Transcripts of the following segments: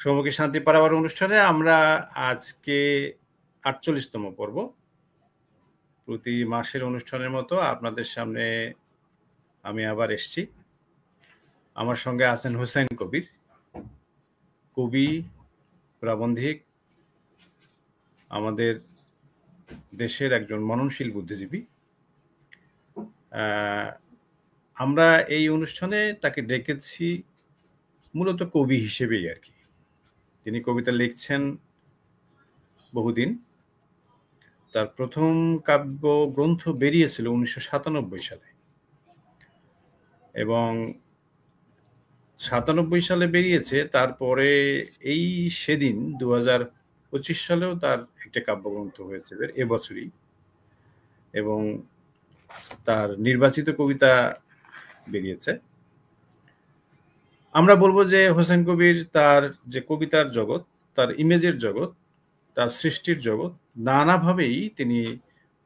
সৌমুখী শান্তি পারাবার অনুষ্ঠানে আমরা আজকে ৪৮তম পর্ব। প্রতি মাসের অনুষ্ঠানের মতো আপনাদের সামনে আমি আবার এসেছি। আমার সঙ্গে আছেন হোসেন কবির, কবি, প্রাবন্ধিক, আমাদের দেশের একজন মননশীল বুদ্ধিজীবী। আমরা এই অনুষ্ঠানে তাকে ডেকেছি মূলত কবি হিসেবেই আর কি। তিনি কবিতা লিখছেন বহুদিন। তার প্রথম কাব্য গ্রন্থ বেরিয়েছিল ১৯৯৭ সালে, এবং ৯৭ সালে বেরিয়েছে। তারপরে এই সেদিন ২০২৫ সালেও তার একটা কাব্যগ্রন্থ হয়েছে এবছরই, এবং তার নির্বাচিত কবিতা বেরিয়েছে। আমরা বলবো যে হোসেন কবির তার যে কবিতার জগৎ, তার ইমেজের জগৎ, তার সৃষ্টির জগৎ নানাভাবেই তিনি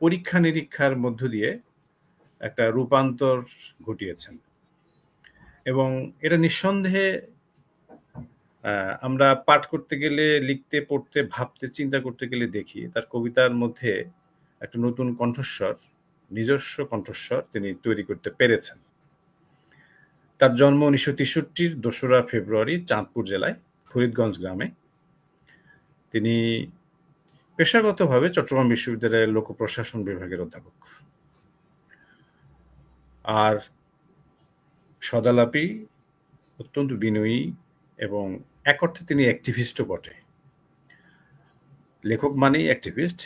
পরীক্ষা নিরীক্ষার মধ্য দিয়ে একটা রূপান্তর ঘটিয়েছেন, এবং এটা নিঃসন্দেহে আমরা পাঠ করতে গেলে, লিখতে, পড়তে, ভাবতে, চিন্তা করতে গেলে দেখি তার কবিতার মধ্যে একটা নতুন কণ্ঠস্বর, নিজস্ব কণ্ঠস্বর তিনি তৈরি করতে পেরেছেন। তার জন্ম ১৯৬৩-র ২রা ফেব্রুয়ারি চাঁদপুর জেলায় ফরিদগঞ্জ গ্রামে। তিনি পেশাগতভাবে চট্টগ্রাম বিশ্ববিদ্যালয়ের লোক প্রশাসন বিভাগের অধ্যাপক, আর সদালাপী, অত্যন্ত বিনয়ী, এবং এক অর্থে তিনি অ্যাক্টিভিস্টও বটে। লেখক মানেই অ্যাক্টিভিস্ট।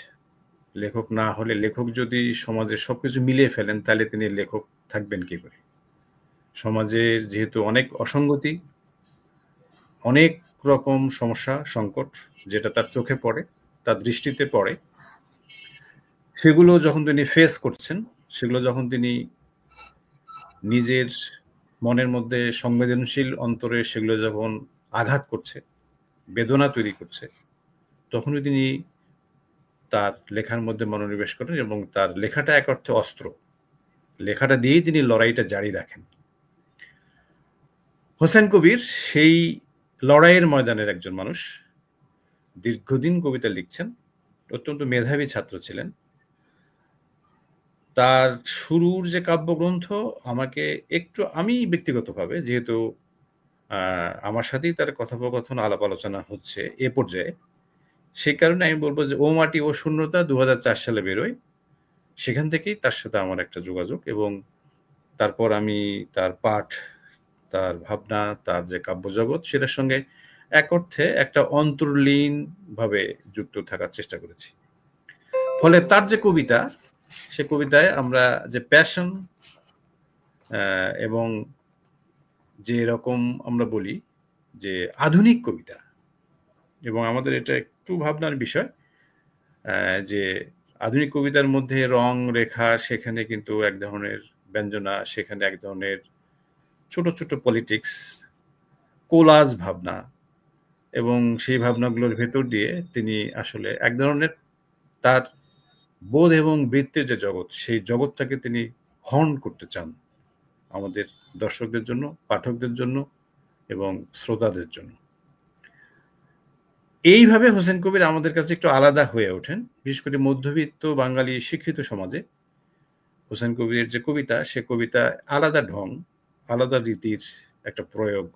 লেখক না হলে, লেখক যদি সমাজে সবকিছু মিলিয়ে ফেলেন, তাহলে তিনি লেখক থাকবেন কি করে? সমাজের যেহেতু অনেক অসঙ্গতি, অনেক রকম সমস্যা, সংকট যেটা তার চোখে পড়ে, তার দৃষ্টিতে পড়ে, সেগুলো যখন তিনি ফেস করছেন, সেগুলো যখন তিনি নিজের মনের মধ্যে সংবেদনশীল অন্তরে সেগুলো যখন আঘাত করছে, বেদনা তৈরি করছে, তখনই তিনি তার লেখার মধ্যে মনোনিবেশ করেন, এবং তার লেখাটা এক অর্থে অস্ত্র। লেখাটা দিয়েই তিনি লড়াইটা জারি রাখেন। হোসেন কবির সেই লড়াইয়ের ময়দানের একজন মানুষ। দীর্ঘদিন কবিতা লিখছেন, অত্যন্ত মেধাবী ছাত্র ছিলেন। তার শুরুর যে কাব্যগ্রন্থ আমাকে একটু, আমি ব্যক্তিগতভাবে যেহেতু আমার সাথেই তার কথোপকথন, আলাপ আলোচনা হচ্ছে এ পর্যায়ে, সেই কারণে আমি বলবো যে ও মাটি ও শূন্যতা ২০০৪ সালে বেরোয়। সেখান থেকেই তার সাথে আমার একটা যোগাযোগ, এবং তারপর আমি তার পাঠ, তার ভাবনা, তার যে কাব্যজগৎ, সেটার সঙ্গে এক অর্থে একটা অন্তর্লীন ভাবে যুক্ত থাকার চেষ্টা করেছি। ফলে তার যে কবিতা, সে কবিতায় আমরা যে প্যাশন এবং যে রকম আমরা বলি যে আধুনিক কবিতা, এবং আমাদের এটা একটু ভাবনার বিষয় যে আধুনিক কবিতার মধ্যে রং রেখা, সেখানে কিন্তু এক ধরনের ব্যঞ্জনা, সেখানে এক ধরনের ছোট ছোট পলিটিক্স, কোলাজ ভাবনা, এবং সেই ভাবনাগুলোর ভেতর দিয়ে তিনি আসলে এক ধরনের তার বোধ এবং বৃত্তের যে জগৎ, সেই জগৎটাকে তিনি হর্ন করতে চান আমাদের দর্শকদের জন্য, পাঠকদের জন্য, এবং শ্রোতাদের জন্য। এইভাবে হোসেন কবির আমাদের কাছে একটু আলাদা হয়ে ওঠেন, বিশেষ করে মধ্যবিত্ত বাঙালি শিক্ষিত সমাজে। হোসেন কবিরের যে কবিতা, সে কবিতা আলাদা ঢং, আলাদা রীতির একটা প্রয়োগ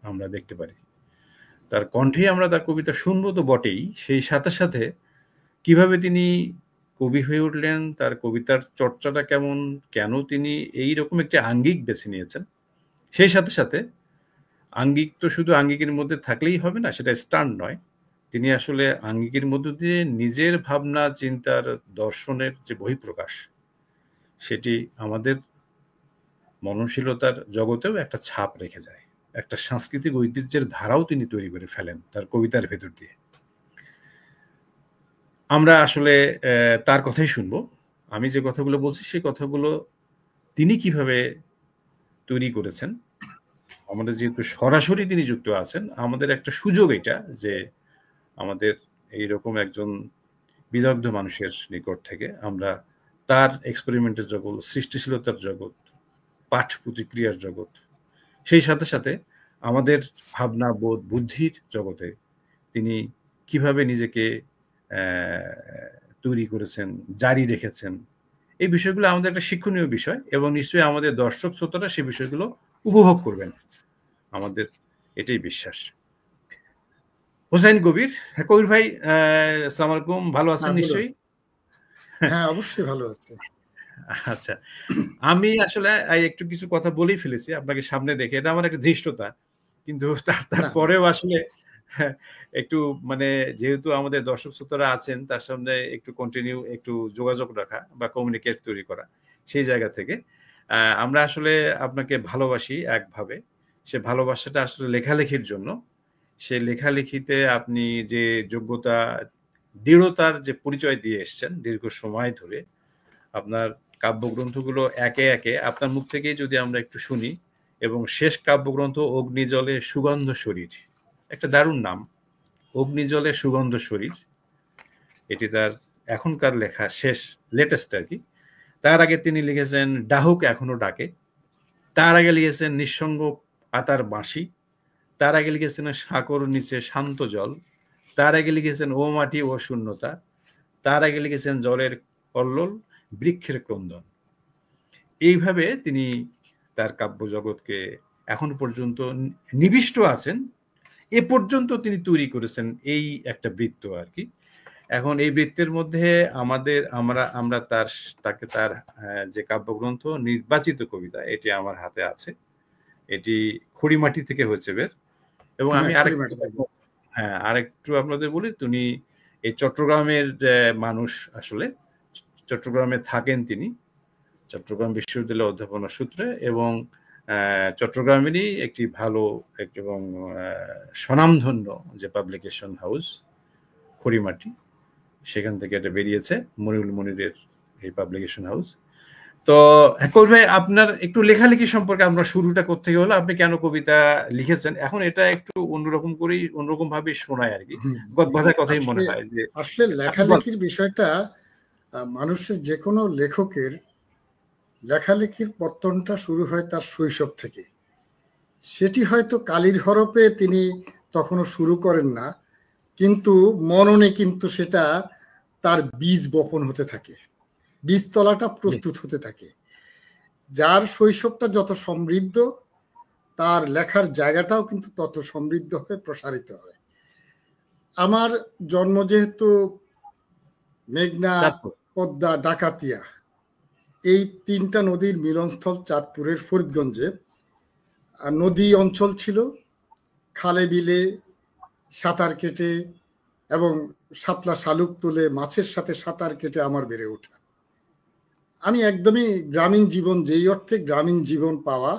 আমরা দেখতে পারি। তার কণ্ঠে আমরা তার কবিতা শুনবো তো বটেই, সেই সাথে সাথে কিভাবে তিনি কবি হয়ে উঠলেন, তার কবিতার চর্চাটা কেমন, কেন তিনি এইরকম একটি আঙ্গিক বেছে নিয়েছেন, সেই সাথে সাথে আঙ্গিক তো শুধু আঙ্গিকের মধ্যে থাকলেই হবে না, সেটা স্ট্যান্ড নয়। তিনি আসলে আঙ্গিকের মধ্য দিয়ে নিজের ভাবনা, চিন্তার, দর্শনের যে বহিঃপ্রকাশ, সেটি আমাদের মননশীলতার জগতেও একটা ছাপ রেখে যায়। একটা সাংস্কৃতিক ঐতিহ্যের ধারাও তিনি তৈরি করে ফেলেন তার কবিতার ভেতর দিয়ে। আমরা আসলে তার কথাই শুনবো। আমি যে কথাগুলো বলছি, সেই কথাগুলো তিনি কিভাবে তৈরি করেছেন। আমাদের যেহেতু সরাসরি তিনি যুক্ত আছেন, আমাদের একটা সুযোগ এটা যে আমাদের এইরকম একজন বিদগ্ধ মানুষের নিকট থেকে আমরা তার এক্সপেরিমেন্টের জগৎ, সৃষ্টিশীলতার জগৎ, পাঠ প্রতিক্রিয়ার জগৎ, সেই সাথে সাথে আমাদের ভাবনা বোধ বুদ্ধির জগতে তিনি কিভাবে নিজেকে তৈরি করেছেন, জারি রেখেছেন, এই বিষয়গুলো আমাদের একটা শিক্ষণীয় বিষয় এবং নিশ্চয়ই আমাদের দর্শক শ্রোতারা সেই বিষয়গুলো উপভোগ করবেন, আমাদের এটাই বিশ্বাস। হোসেন কবির, হ্যাঁ কবির ভাই, আসসালামু আলাইকুম, ভালো আছেন নিশ্চয়ই? হ্যাঁ, অবশ্যই ভালো আছে। আচ্ছা, আমি আসলে একটু কিছু কথা বলেই ফেলেছি আপনাকে সামনে রেখে, এটা আমার একটা ধৃষ্টতা, কিন্তু তারপরেও আসলে একটু মানে যেহেতু আমাদের দর্শক শ্রোতারা আছেন তার সামনে একটু কন্টিনিউ একটু যোগাযোগ রাখা বা কমিউনিকেট তৈরি করা, সেই জায়গা থেকে আমরা আসলে আপনাকে ভালোবাসি একভাবে, সে ভালোবাসাটা আসলে লেখালেখির জন্য। সে লেখালেখিতে আপনি যে যোগ্যতা, দৃঢ়তার যে পরিচয় দিয়ে এসছেন দীর্ঘ সময় ধরে, আপনার কাব্যগ্রন্থগুলো একে একে আপনার মুখ থেকেই যদি আমরা একটু শুনি, এবং শেষ কাব্যগ্রন্থ অগ্নিজলে সুগন্ধ শরীর, একটা দারুণ নাম, অগ্নিজলে সুগন্ধ শরীর, এটি তার এখনকার লেখা শেষ, লেটেস্ট আর কি। তার আগে তিনি লিখেছেন ডাহুক এখনো ডাকে, তার আগে লিখেছেন নিঃসঙ্গ পাতার বাঁশি, তার আগে লিখেছেন সাঁকর নিচে শান্ত জল, তার আগে লিখেছেন ও মাটি ও শূন্যতা, তার আগে লিখেছেন জলের কল্লোল, বৃক্ষের ক্রন্দন। এইভাবে তিনি তার কাব্য জগৎকে এখন পর্যন্ত নিবিষ্ট আছেন, এ পর্যন্ত তিনি তৈরি করেছেন এই একটা বৃত্ত আর কি। এখন এই বৃত্তের মধ্যে আমরা তাকে তার যে কাব্যগ্রন্থ নির্বাচিত কবিতা, এটি আমার হাতে আছে, এটি খড়িমাটি থেকে হয়েছে বের। এবং আমি আরেকটু আপনাদের বলি, তিনি এই চট্টগ্রামের মানুষ, আসলে চট্টগ্রামে থাকেন তিনি, চট্টগ্রাম বিশ্ববিদ্যালয়ে অধ্যাপনা সূত্রে, এবং চট্টগ্রামেরই একটি ভালো এবং স্বনামধন্য যে পাবলিকেশন হাউস খড়িমাটি, সেখান থেকে এটা বেরিয়েছে, মনিরুল মনিরের এই পাবলিকেশন হাউস। তো কবির ভাই, আপনার একটু লেখালেখি সম্পর্কে আমরা শুরুটা করতে হলো, আপনি কেন কবিতা লিখেছেন, এখন এটা একটু অন্যরকম করেই অন্যরকম ভাবে শোনায় আর কি, গদবাঁধা কথাই মনে হয় যে আসলে লেখালেখির বিষয়টা মানুষের যে কোনো লেখকের লেখালেখির পত্তনটা শুরু হয় তার শৈশব থেকে। সেটি হয়তো কালির হরফে তিনি তখনও শুরু করেন না, কিন্তু মননে কিন্তু সেটা তার বীজ বপন হতে থাকে, বীজতলাটা প্রস্তুত হতে থাকে। যার শৈশবটা যত সমৃদ্ধ, তার লেখার জায়গাটাও কিন্তু তত সমৃদ্ধ হয়ে প্রসারিত হয়। আমার জন্ম যেহেতু মেঘনা, পদ্মা, ডাকাতিয়া, এই তিনটা নদীর মিলনস্থল চাঁদপুরের ফরিদগঞ্জে, নদী অঞ্চল ছিল, খালে বিলে সাঁতার কেটে এবং শাপলা শালুক তুলে মাছের সাথে সাঁতার কেটে আমার বেড়ে ওঠা। আমি একদমই গ্রামীণ জীবন, যেই অর্থে গ্রামীণ জীবন পাওয়া,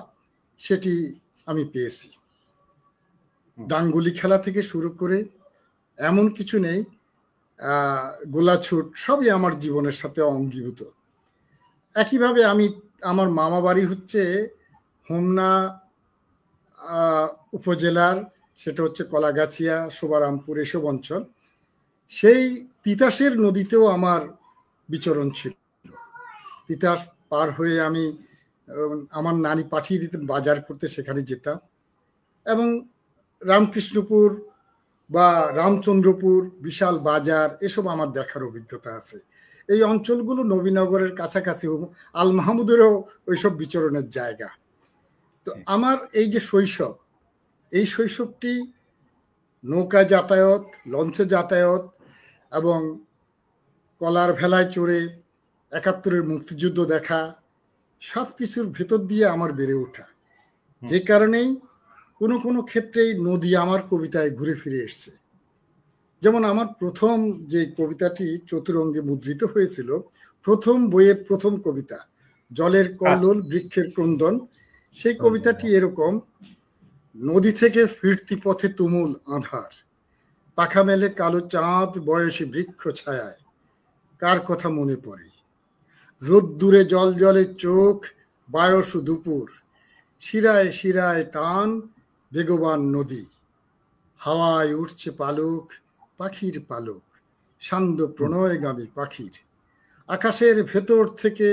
সেটি আমি পেয়েছি। ডাঙ্গুলি খেলা থেকে শুরু করে এমন কিছু নেই, গোলাছুট সবই আমার জীবনের সাথে অঙ্গীভূত। একইভাবে আমার মামা বাড়ি হচ্ছে হোমনা উপজেলার, সেটা হচ্ছে কলাগাছিয়া, শোভারামপুর, এসব অঞ্চল। সেই তিতাসের নদীতেও আমার বিচরণ ছিল। তিতাস পার হয়ে আমি, আমার নানি পাঠিয়ে দিতেন বাজার করতে, সেখানে যেতাম। এবং রামকৃষ্ণপুর বা রামচন্দ্রপুর, বিশাল বাজার, এসব আমার দেখার অভিজ্ঞতা আছে। এই অঞ্চলগুলো নবীনগরের কাছাকাছি, আল মাহমুদেরও ওইসব বিচরণের জায়গা। তো আমার এই যে শৈশব, এই শৈশবটি নৌকা যাতায়াত, লঞ্চে যাতায়াত এবং কলার ভেলায় চড়ে ৭১-এর মুক্তিযুদ্ধ দেখা, সব কিছুর ভেতর দিয়ে আমার বেড়ে ওঠা। যে কারণেই কোনো কোনো ক্ষেত্রেই নদী আমার কবিতায় ঘুরে ফিরে এসছে। যেমন আমার প্রথম যে কবিতাটি চতুরঙ্গে মুদ্রিত হয়েছিল, প্রথম বইয়ের প্রথম কবিতা, জলের কল্লোল, বৃক্ষের ক্রন্দন, সেই কবিতাটি এরকম: নদী থেকে ফিরতি পথে তুমুল আঁধার, পাখা মেলে কালো চাঁদ বয়সী বৃক্ষ ছায়ায়, কার কথা মনে পড়ে, রোদ্দুরে জল জলে চোখ, বায়স দুপুর, শিরায় শিরায় টান বেগবান নদী, হাওয়ায় উঠছে পালক, পাখির পালক, সান্ধ্য প্রণয়গামী পাখির, আকাশের ভেতর থেকে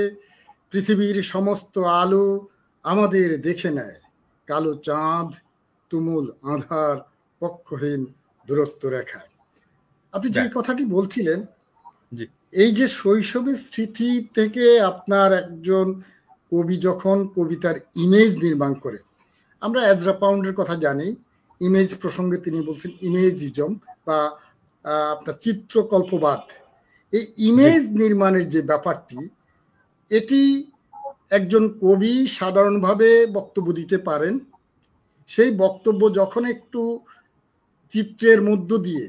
পৃথিবীর সমস্ত আলো আমাদের দেখে নেয়, কালো চাঁদ তুমুল আঁধার পক্ষহীন দূরত্ব রেখায়। আপনি যে কথাটি বলছিলেন, এই যে শৈশবের স্মৃতি থেকে আপনার একজন কবি যখন কবিতার ইমেজ নির্মাণ করে, আমরা এজরা পাউন্ডের কথা জানি, ইমেজ প্রসঙ্গে তিনি বলছেন ইমেজিজম বা আপনার চিত্রকল্পবাদ। এই ইমেজ নির্মাণের যে ব্যাপারটি, এটি একজন কবি সাধারণভাবে বক্তব্য দিতে পারেন। সেই বক্তব্য যখন একটু চিত্রের মধ্য দিয়ে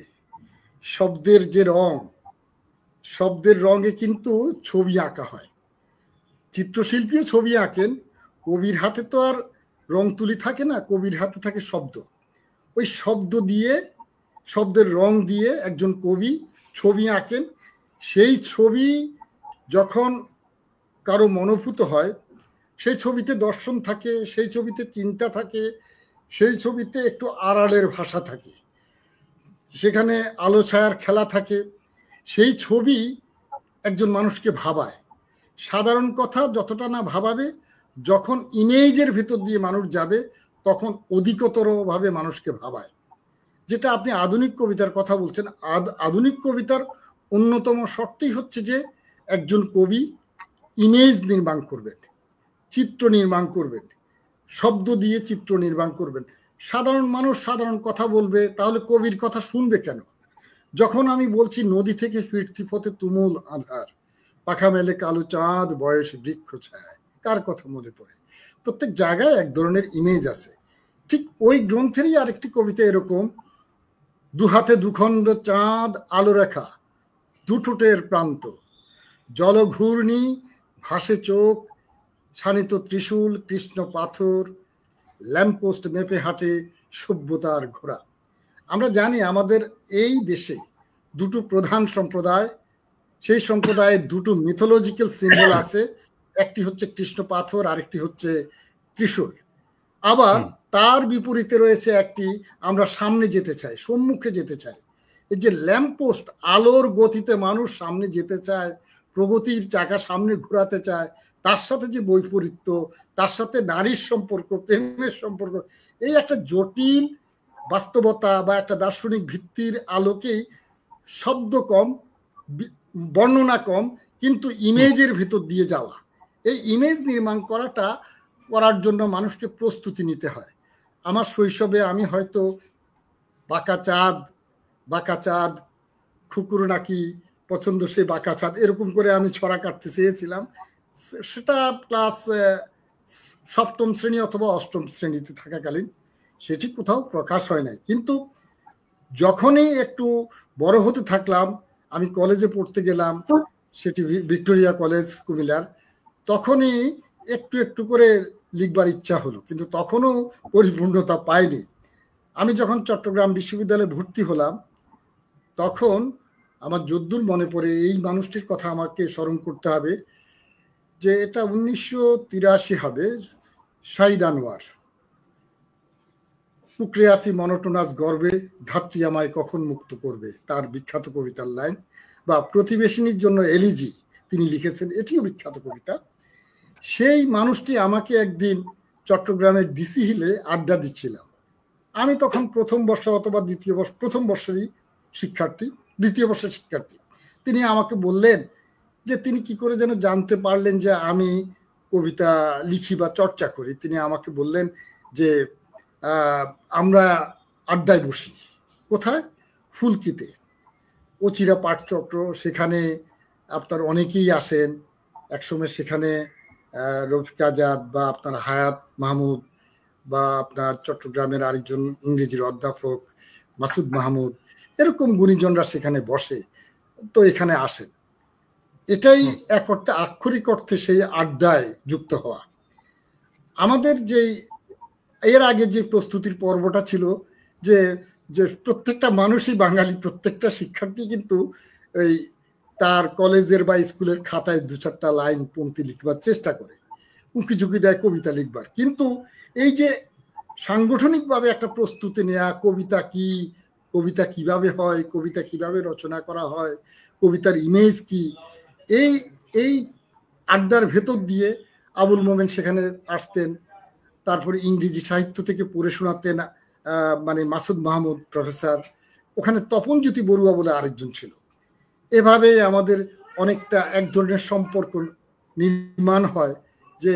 শব্দের যে রং, শব্দের রঙে কিন্তু ছবি আঁকা হয়। চিত্রশিল্পীও ছবি আঁকেন, কবির হাতে তো আর রং তুলি থাকে না, কবির হাতে থাকে শব্দ। ওই শব্দ দিয়ে, শব্দের রং দিয়ে একজন কবি ছবি আঁকেন। সেই ছবি যখন কারো মনোভূত হয়, সেই ছবিতে দর্শন থাকে, সেই ছবিতে চিন্তা থাকে, সেই ছবিতে একটু আড়ালের ভাষা থাকে, সেখানে আলো ছায়ার খেলা থাকে। সেই ছবি একজন মানুষকে ভাবায়। সাধারণ কথা যতটা না ভাবাবে, যখন ইমেজের ভেতর দিয়ে মানুষ যাবে তখন অধিকতরভাবে মানুষকে ভাবায়। যেটা আপনি আধুনিক কবিতার কথা বলছেন, আধুনিক কবিতার অন্যতম শর্তই হচ্ছে যে একজন কবি ইমেজ নির্মাণ করবেন, চিত্র নির্মাণ করবেন, শব্দ দিয়ে চিত্র নির্মাণ করবেন। সাধারণ মানুষ সাধারণ কথা বলবে, তাহলে কবির কথা শুনবে কেন? যখন আমি বলছি নদী থেকে ফিরতি পথে তুমুল আঁধার, পাখা মেলে কালো চাঁদ, বয়স বৃক্ষ ছায়, কার কথা মনে পড়ে? প্রত্যেক জায়গায় এক ধরনের ইমেজ আছে। ঠিক ওই গ্রন্থেরই আরেকটি কবিতা এরকম, দুহাতে দুখণ্ড চাঁদ, আলো রেখা দুঠোঁটের প্রান্ত, জলঘূর্ণি ভাসে চোখ, শানিত ত্রিশূল কৃষ্ণ পাথর, ল্যাম্পপোস্ট মেপে হাঁটে সভ্যতার ঘোড়া। আমরা জানি আমাদের এই দেশে দুটো প্রধান সম্প্রদায়, সেই সম্প্রদায়ের দুটো মিথোলজিক্যাল সিম্বল আছে, একটি হচ্ছে কৃষ্ণ পাথর, আরেকটি হচ্ছে ত্রিশূল। আবার তার বিপরীতে রয়েছে একটি, আমরা সামনে যেতে চাই, সম্মুখে যেতে চাই। এই যে ল্যাম্পপোস্ট, আলোর গতিতে মানুষ সামনে যেতে চায়, প্রগতির চাকা সামনে ঘোরাতে চায়, তার সাথে যে বৈপরীত্য, তার সাথে নারীর সম্পর্ক, প্রেমের সম্পর্ক, এই একটা জটিল বাস্তবতা বা একটা দার্শনিক ভিত্তির আলোকেই শব্দ কম, বর্ণনা কম, কিন্তু ইমেজের ভেতর দিয়ে যাওয়া। এই ইমেজ নির্মাণ করার জন্য মানুষকে প্রস্তুতি নিতে হয়। আমার শৈশবে আমি হয়তো বাঁকা চাঁদ, খুকুর নাকি পছন্দ সে বাঁকা চাঁদ, এরকম করে আমি ছড়া কাটতে চেয়েছিলাম। সেটা ক্লাস সপ্তম শ্রেণী অথবা অষ্টম শ্রেণীতে থাকাকালীন, সেটি কোথাও প্রকাশ হয় নাই। কিন্তু যখনই একটু বড় হতে থাকলাম, আমি কলেজে পড়তে গেলাম, সেটি ভিক্টোরিয়া কলেজ কুমিল্লার, তখনই একটু একটু করে লিখবার ইচ্ছা হলো, কিন্তু তখনও পরিপূর্ণতা পাইনি। আমি যখন চট্টগ্রাম বিশ্ববিদ্যালয়ে ভর্তি হলাম, তখন আমার যদ্দূর মনে পড়ে, এই মানুষটির কথা আমাকে স্মরণ করতে হবে, যে এটা 1983 হবে, শাহিদ আনোয়ার, পুকরে আসি মনোটোনাস গর্বে, ধাত্রী আমায় কখন মুক্ত করবে, তার বিখ্যাত কবিতার লাইন। বা প্রতিবেশিনীর জন্য এলিজি তিনি লিখেছেন, এটিও বিখ্যাত কবিতা। সেই মানুষটি আমাকে একদিন চট্টগ্রামের ডিসি হিলে আড্ডা দিচ্ছিলাম। আমি তখন প্রথম বর্ষ অথবা প্রথম বর্ষেরই শিক্ষার্থী, দ্বিতীয় বর্ষের শিক্ষার্থী। তিনি আমাকে বললেন যে তিনি কি করে যেন জানতে পারলেন যে আমি কবিতা লিখি বা চর্চা করি। তিনি আমাকে বললেন যে আমরা আড্ডায় বসি, কোথায়? ফুলকিতে, অচিরা পাঠচক্র, সেখানে আপনার অনেকেই আসেন। একসময় সেখানে রফিক আজাদ বা আপনার হায়াত মাহমুদ বা আপনার চট্টগ্রামের আরেকজন ইংরেজির অধ্যাপক মাসুদ মাহমুদ, এরকম গুণীজনরা সেখানে বসে, তো এখানে আসেন। এটাই এক অর্থে, আক্ষরিক অর্থে সেই আড্ডায় যুক্ত হওয়া। আমাদের যেই এর আগে যে প্রস্তুতির পর্বটা ছিল, যে যে প্রত্যেকটা মানুষই, বাঙালি প্রত্যেকটা শিক্ষার্থী কিন্তু এই তার কলেজের বা স্কুলের খাতায় 2-4টা লাইন পংক্তি লিখবার চেষ্টা করে, উঁকি ঝুঁকি দেয় কবিতা লিখবার। কিন্তু এই যে সাংগঠনিকভাবে একটা প্রস্তুতি নেওয়া, কবিতা কি, কবিতা কিভাবে হয়, কবিতা কিভাবে রচনা করা হয়, কবিতার ইমেজ কি, এই আড্ডার ভেতর দিয়ে আবুল মোমেন সেখানে আসতেন, তারপরে ইংরেজি সাহিত্য থেকে পড়ে শোনাতেন, মানে মাসুদ মাহমুদ প্রফেসর, ওখানে তপনজ্যোতি বড়ুয়া বলে আরেকজন ছিল। এভাবে আমাদের অনেকটা এক ধরনের সম্পর্ক নির্মাণ হয় যে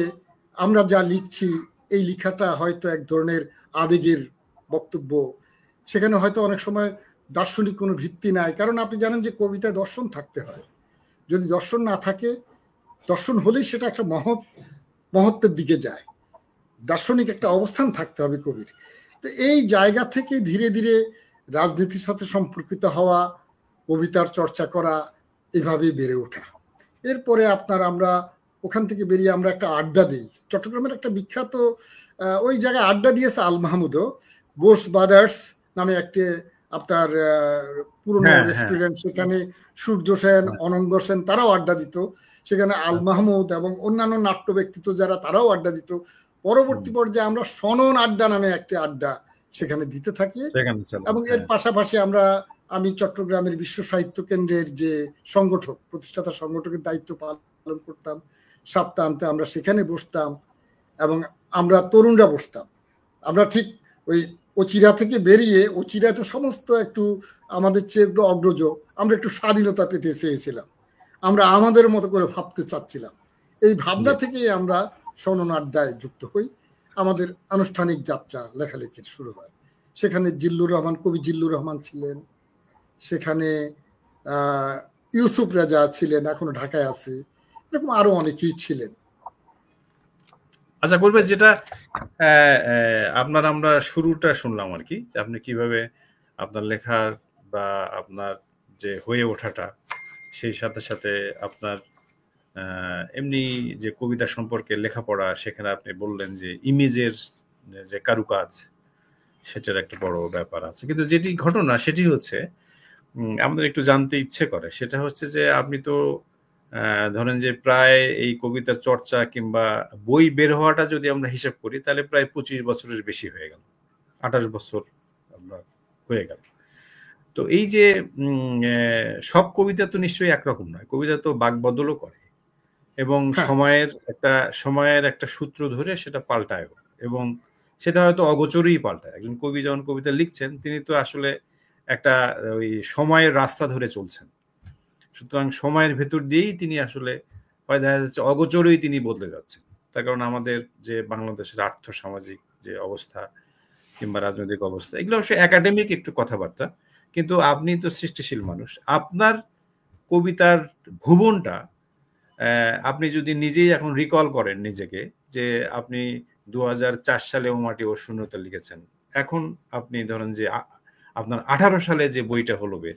আমরা যা লিখছি এই লেখাটা হয়তো এক ধরনের আবেগের বক্তব্য, সেখানে হয়তো অনেক সময় দার্শনিক কোনো ভিত্তি নাই। কারণ আপনি জানেন যে কবিতায় দর্শন থাকতে হয়, যদি দর্শন না থাকে, দর্শন হলেই সেটা একটা মহত্বের দিকে যায়, দার্শনিক একটা অবস্থান থাকতে হবে কবির। তো এই জায়গা থেকে ধীরে ধীরে রাজনীতির সাথে সম্পর্কিত হওয়া, কবিতার চর্চা করা, এভাবেই বেড়ে ওঠা। এরপরে আমরা ওখান থেকে বেরিয়ে আমরা একটা আড্ডা দিই। চট্টগ্রামের একটা বিখ্যাত ওই জায়গায় আড্ডা দিয়েছে আল মাহমুদও, বোস ব্রাদার্স নামে একটি আপনার পুরনো রেস্টুরেন্ট, সেখানে সূর্য সেন, অনঙ্গ সেন তারাও আড্ডা দিত। সেখানে আল মাহমুদ এবং অন্যান্য নাট্য ব্যক্তিত্ব যারা, তারাও আড্ডা দিত। পরবর্তী পর্যায়ে আমরা সনন আড্ডা নামে একটি আড্ডা সেখানে দিতে থাকি। এবং এর পাশাপাশি আমি চট্টগ্রামের বিশ্ব সাহিত্য কেন্দ্রের যে সংগঠক, প্রতিষ্ঠাতা সংগঠকের দায়িত্ব পালন করতাম। সপ্তাহান্তে আমরা সেখানে বসতাম এবং আমরা তরুণরা বসতাম। আমরা ঠিক ওই ওচিরা থেকে বেরিয়ে, ওচিরা তো সমস্ত একটু আমাদের চেয়ে একটু অগ্রজ, আমরা একটু স্বাধীনতা পেতে চেয়েছিলাম, আমরা আমাদের মতো করে ভাবতে চাচ্ছিলাম। এই ভাবনা থেকেই আমরা সনন আড্ডায় যুক্ত হই। আমাদের আনুষ্ঠানিক যাত্রা লেখালেখির শুরু হয়। সেখানে জিল্লুর রহমান, কবি জিল্লুর রহমান ছিলেন, সেখানে ইউসুফ রাজা ছিলেন, এখনো ঢাকায় আছে, এরকম আরো অনেকেই ছিলেন। আচ্ছা বলবে, যেটা আমরা শুরুটা শুনলাম আর কি, আপনি কিভাবে আপনার লেখার বা আপনার যে হয়ে ওঠাটা, সেই সাথে সাথে আপনার এমনি যে কবিতা সম্পর্কে লেখাপড়া, সেখানে আপনি বললেন যে ইমেজের যে কারুকাজ, সেটার একটা বড় ব্যাপার আছে। কিন্তু যেটি ঘটনা সেটি হচ্ছে, আমাদের একটু জানতে ইচ্ছে করে, সেটা হচ্ছে যে আপনি তো ধরেন যে প্রায় এই কবিতার চর্চা কিংবা বই বের হওয়াটা যদি আমরা হিসাব করি, তাহলে প্রায় 25 বছরের বেশি হয়ে গেল, 28 বছর আপনার হয়ে গেল। তো এই যে সব কবিতা তো নিশ্চয়ই একরকম নয়, কবিতা তো বাকবদলও করে এবং সময়ের একটা সূত্র ধরে সেটা পাল্টায়, এবং সেটা হয়তো অগোচরেই পাল্টায়। একজন কবি যখন কবিতা লিখছেন, তিনি তো আসলে একটা ওই সময়ের রাস্তা ধরে চলছেন, সুতরাং সময়ের ভেতর দিয়েই তিনি আসলে হয় দেখা যাচ্ছে অগোচরেই তিনি বদলে যাচ্ছেন। তার কারণ আমাদের যে বাংলাদেশের আর্থ সামাজিক যে অবস্থা কিংবা রাজনৈতিক অবস্থা, এগুলো অবশ্যই একাডেমিক একটু কথাবার্তা, কিন্তু আপনি তো সৃষ্টিশীল মানুষ। আপনার কবিতার ভুবনটা আপনি যদি নিজেই এখন রিকল করেন নিজেকে, যে আপনি 2004 সালে ও মাটি ও শূন্যতা লিখেছেন, এখন আপনি ধরেন যে আপনার 18 সালে যে বইটা হলো বের,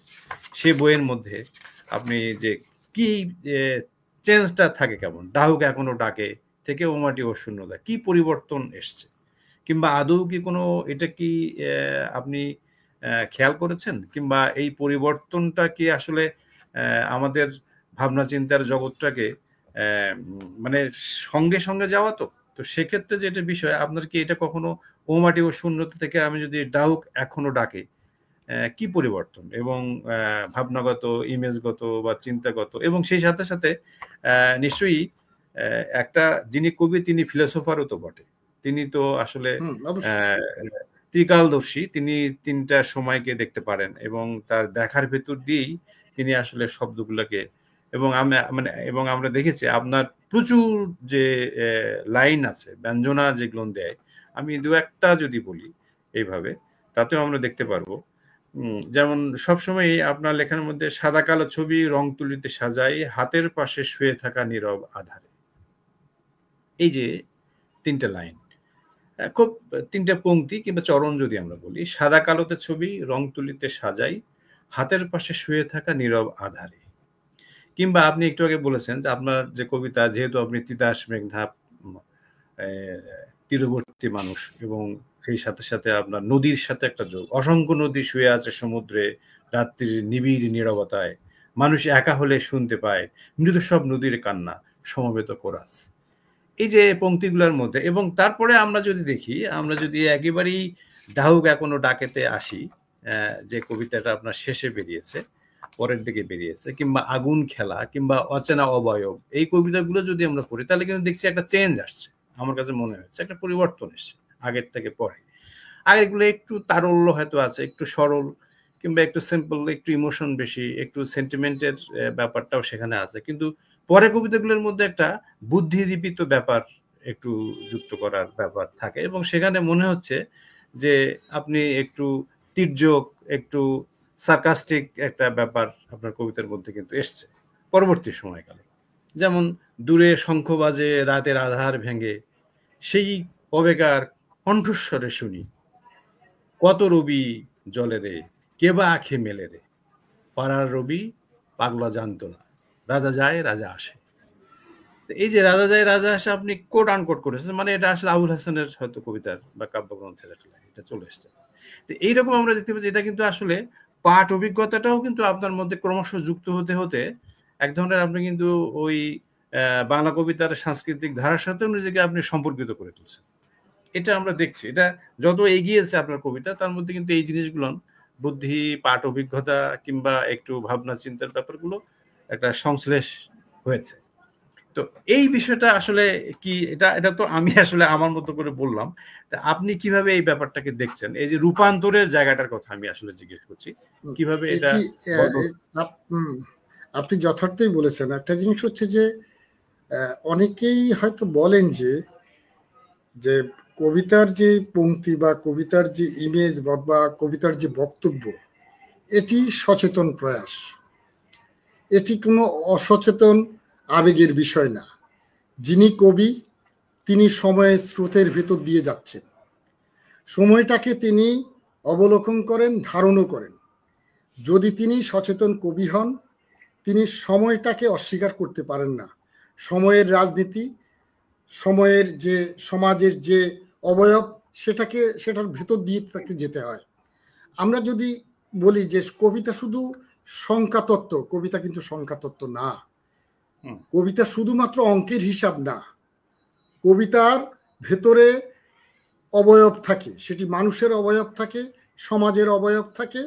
সে বইয়ের মধ্যে আপনি যে কি চেঞ্জটা থাকে, কেমন ডাহুক এখনো ডাকে থেকে ও মাটি ও শূন্যতা, কি পরিবর্তন এসছে, কিংবা আদৌ কি কোনো এটা কি আপনি খেয়াল করেছেন, কিংবা এই পরিবর্তনটা কি আসলে আমাদের ভাবনা চিন্তার জগৎটাকে মানে সঙ্গে সঙ্গে যাওয়া, তো সেক্ষেত্রে যেটা বিষয়, আপনার কি এটা কখনো ও মাটি ও শূন্যতা থেকে আমি যদি ডাহুক এখনো ডাকে, কি পরিবর্তন এবং ভাবনাগত, ইমেজগত বা চিন্তাগত, এবং সেই সাথে সাথে নিশ্চয়ই একটা যিনি কবি তিনি ফিলোসোফারও তো বটে, তিনি তো আসলে ত্রিকালদর্শী, তিনি তিনটা সময়কে দেখতে পারেন এবং তার দেখার ভেতর দিয়েই তিনি আসলে শব্দগুলোকে, এবং আমরা দেখেছি আপনার প্রচুর যে লাইন আছে, ব্যঞ্জনা যেগুলো দেয়, আমি দু একটা যদি বলি এইভাবে, তাতেও আমরা দেখতে পারবো। যেমন সবসময় আপনার লেখার মধ্যে সাদা কালো ছবি রং তুলিতে সাজাই, হাতের পাশে শুয়ে থাকা নীরব আধারে, এই যে তিনটা লাইন, খুব তিনটা পংক্তি কিংবা চরণ যদি আমরা বলি, সাদা কালোতে ছবি রং তুলিতে সাজাই, হাতের পাশে শুয়ে থাকা নীরব আধারে। কিংবা আপনি একটু আগে বলেছেন যে আপনার যে কবিতা, যেহেতু আপনি তিতাস মেঘনা তীরবর্তী মানুষ, এবং সেই সাথে সাথে আপনার নদীর সাথে একটা যোগ, অসংখ্য নদী শুয়ে আছে সমুদ্রে রাত্রির নিবিড় নীরবতায়, মানুষ একা হলে শুনতে পায় মৃদু সব নদীর কান্না সমবেত কোরাস, এই যে পংক্তিগুলোর মধ্যে। এবং তারপরে আমরা যদি দেখি, আমরা যদি একেবারেই ডাহুক এখনো ডাকেতে আসি, যে কবিতাটা আপনার শেষে বেরিয়েছে, পরের দিকে বেরিয়েছে, কিংবা আগুন খেলা, কিংবা অচেনা অবয়ব, এই কবিতাগুলো যদি আমরা পড়ি, তাহলে কিন্তু দেখছি একটা চেঞ্জ আসছে, আমার কাছে মনে হচ্ছে একটা পরিবর্তন এসছে আগের থেকে পরে। আগেরগুলো একটু তারল্য হয়তো আছে, একটু সরল কিংবা একটু সিম্পল, একটু ইমোশন বেশি, একটু সেন্টিমেন্টের ব্যাপারটাও সেখানে আছে। কিন্তু পরে কবিতাগুলোর মধ্যে একটা বুদ্ধিদীপিত ব্যাপার একটু যুক্ত করার ব্যাপার থাকে, এবং সেখানে মনে হচ্ছে যে আপনি একটু তির্যক, একটু সার্কাস্টিক একটা ব্যাপার আপনার কবিতার মধ্যে কিন্তু এসছে পরবর্তী সময়কালে। যেমন দূরে শঙ্খ বাজে রাতের আধার ভেঙে, সেই কবেকার কণ্ঠস্বরে শুনি, কত রবি জলে রে, কে বা আঁখে মেলে রে, পাড়ার রবি পাগলা জানতো না, রাজা যায় রাজা আসে। এই যে রাজা যায় রাজা আসে আপনি কোট আনকোট করেছেন, মানে এটা আসলে আবুল হাসানের হয়তো কবিতার বা কাব্যগ্রন্থের এটা চলে এসছে। তো এইরকম আমরা দেখতে পাচ্ছি, এটা কিন্তু আসলে পাঠ অভিজ্ঞতাটাও কিন্তু আপনার মধ্যে ক্রমশ যুক্ত হতে হতে এক ধরনের আপনি কিন্তু ওই বাংলা কবিতার সাংস্কৃতিক ধারার সাথেও নিজেকে আপনি সম্পর্কিত করে তুলছেন। এটা আমরা দেখছি, এটা যত এগিয়েছে আপনার কবিতা তার মধ্যে কিন্তু এই জিনিসগুলো, বুদ্ধি, পাঠ অভিজ্ঞতা কিংবা একটু ভাবনা চিন্তার ব্যাপারগুলো একটা সংশ্লেষ হয়েছে। তো এই বিষয়টা আসলে কি, এটা এটা তো আমি আসলে আমার মতো করে বললাম, তা আপনি কিভাবে এই ব্যাপারটাকে দেখছেন? এই যে রূপান্তরের জায়গাটার কথা আমি আসলে জিজ্ঞেস করছি, কিভাবে এটা আপনি যথার্থই বলেছেন। একটা জিনিস হচ্ছে যে অনেকেই হয়তো বলেন যে যে কবিতার যে পংক্তি বা কবিতার যে ইমেজ বা কবিতার যে বক্তব্য, এটি সচেতন প্রয়াস, এটি কোনো অসচেতন আবেগের বিষয় না। যিনি কবি তিনি সময়ের স্রোতের ভেতর দিয়ে যাচ্ছেন, সময়টাকে তিনি অবলোকন করেন, ধারণও করেন। যদি তিনি সচেতন কবি হন, তিনি সময়টাকে অস্বীকার করতে পারেন না। সময়ের রাজনীতি, সময়ের যে সমাজের যে অবয়ব, সেটার ভেতর দিয়ে তাকে যেতে হয়। আমরা যদি বলি যে কবিতা শুধু সংখ্যাতত্ত্ব, কবিতা কিন্তু সংখ্যাতত্ত্ব না। কবিতা শুধুমাত্র অঙ্কের হিসাব না, কবিতার ভেতরে অবয়ব থাকে, সেটি মানুষের অবয়ব থাকে, সমাজের অবয়ব থাকে,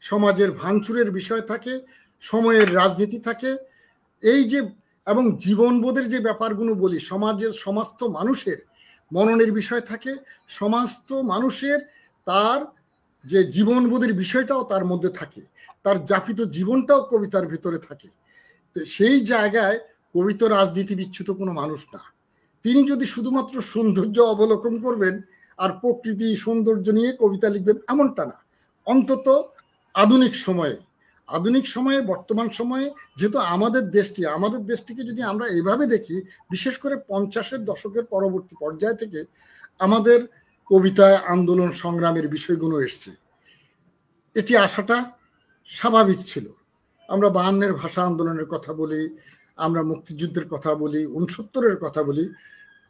সমাজের ভাঙচুরের বিষয় থাকে, সময়ের রাজনীতি থাকে, এই যে এবং জীবনবোধের যে ব্যাপারগুলো বলি, সমাজের সমস্ত মানুষের মননের বিষয় থাকে, সমস্ত মানুষের তার যে জীবনবোধের বিষয়টাও তার মধ্যে থাকে, তার যাপিত জীবনটাও কবিতার ভিতরে থাকে। তো সেই জায়গায় কবি তো রাজনীতি বিচ্যুত কোনো মানুষ না। তিনি যদি শুধুমাত্র সৌন্দর্য অবলোকন করবেন আর প্রকৃতি সৌন্দর্য নিয়ে কবিতা লিখবেন এমনটা না। অন্তত আধুনিক সময়ে বর্তমান সময়ে যেহেতু আমাদের দেশটিকে যদি আমরা এভাবে দেখি, বিশেষ করে 50-এর দশকের পরবর্তী পর্যায় থেকে আমাদের কবিতায় আন্দোলন সংগ্রামের বিষয়গুলো এসছে, এটি আসাটা স্বাভাবিক ছিল। আমরা 52-এর ভাষা আন্দোলনের কথা বলি, আমরা মুক্তিযুদ্ধের কথা বলি, 69-এর কথা বলি,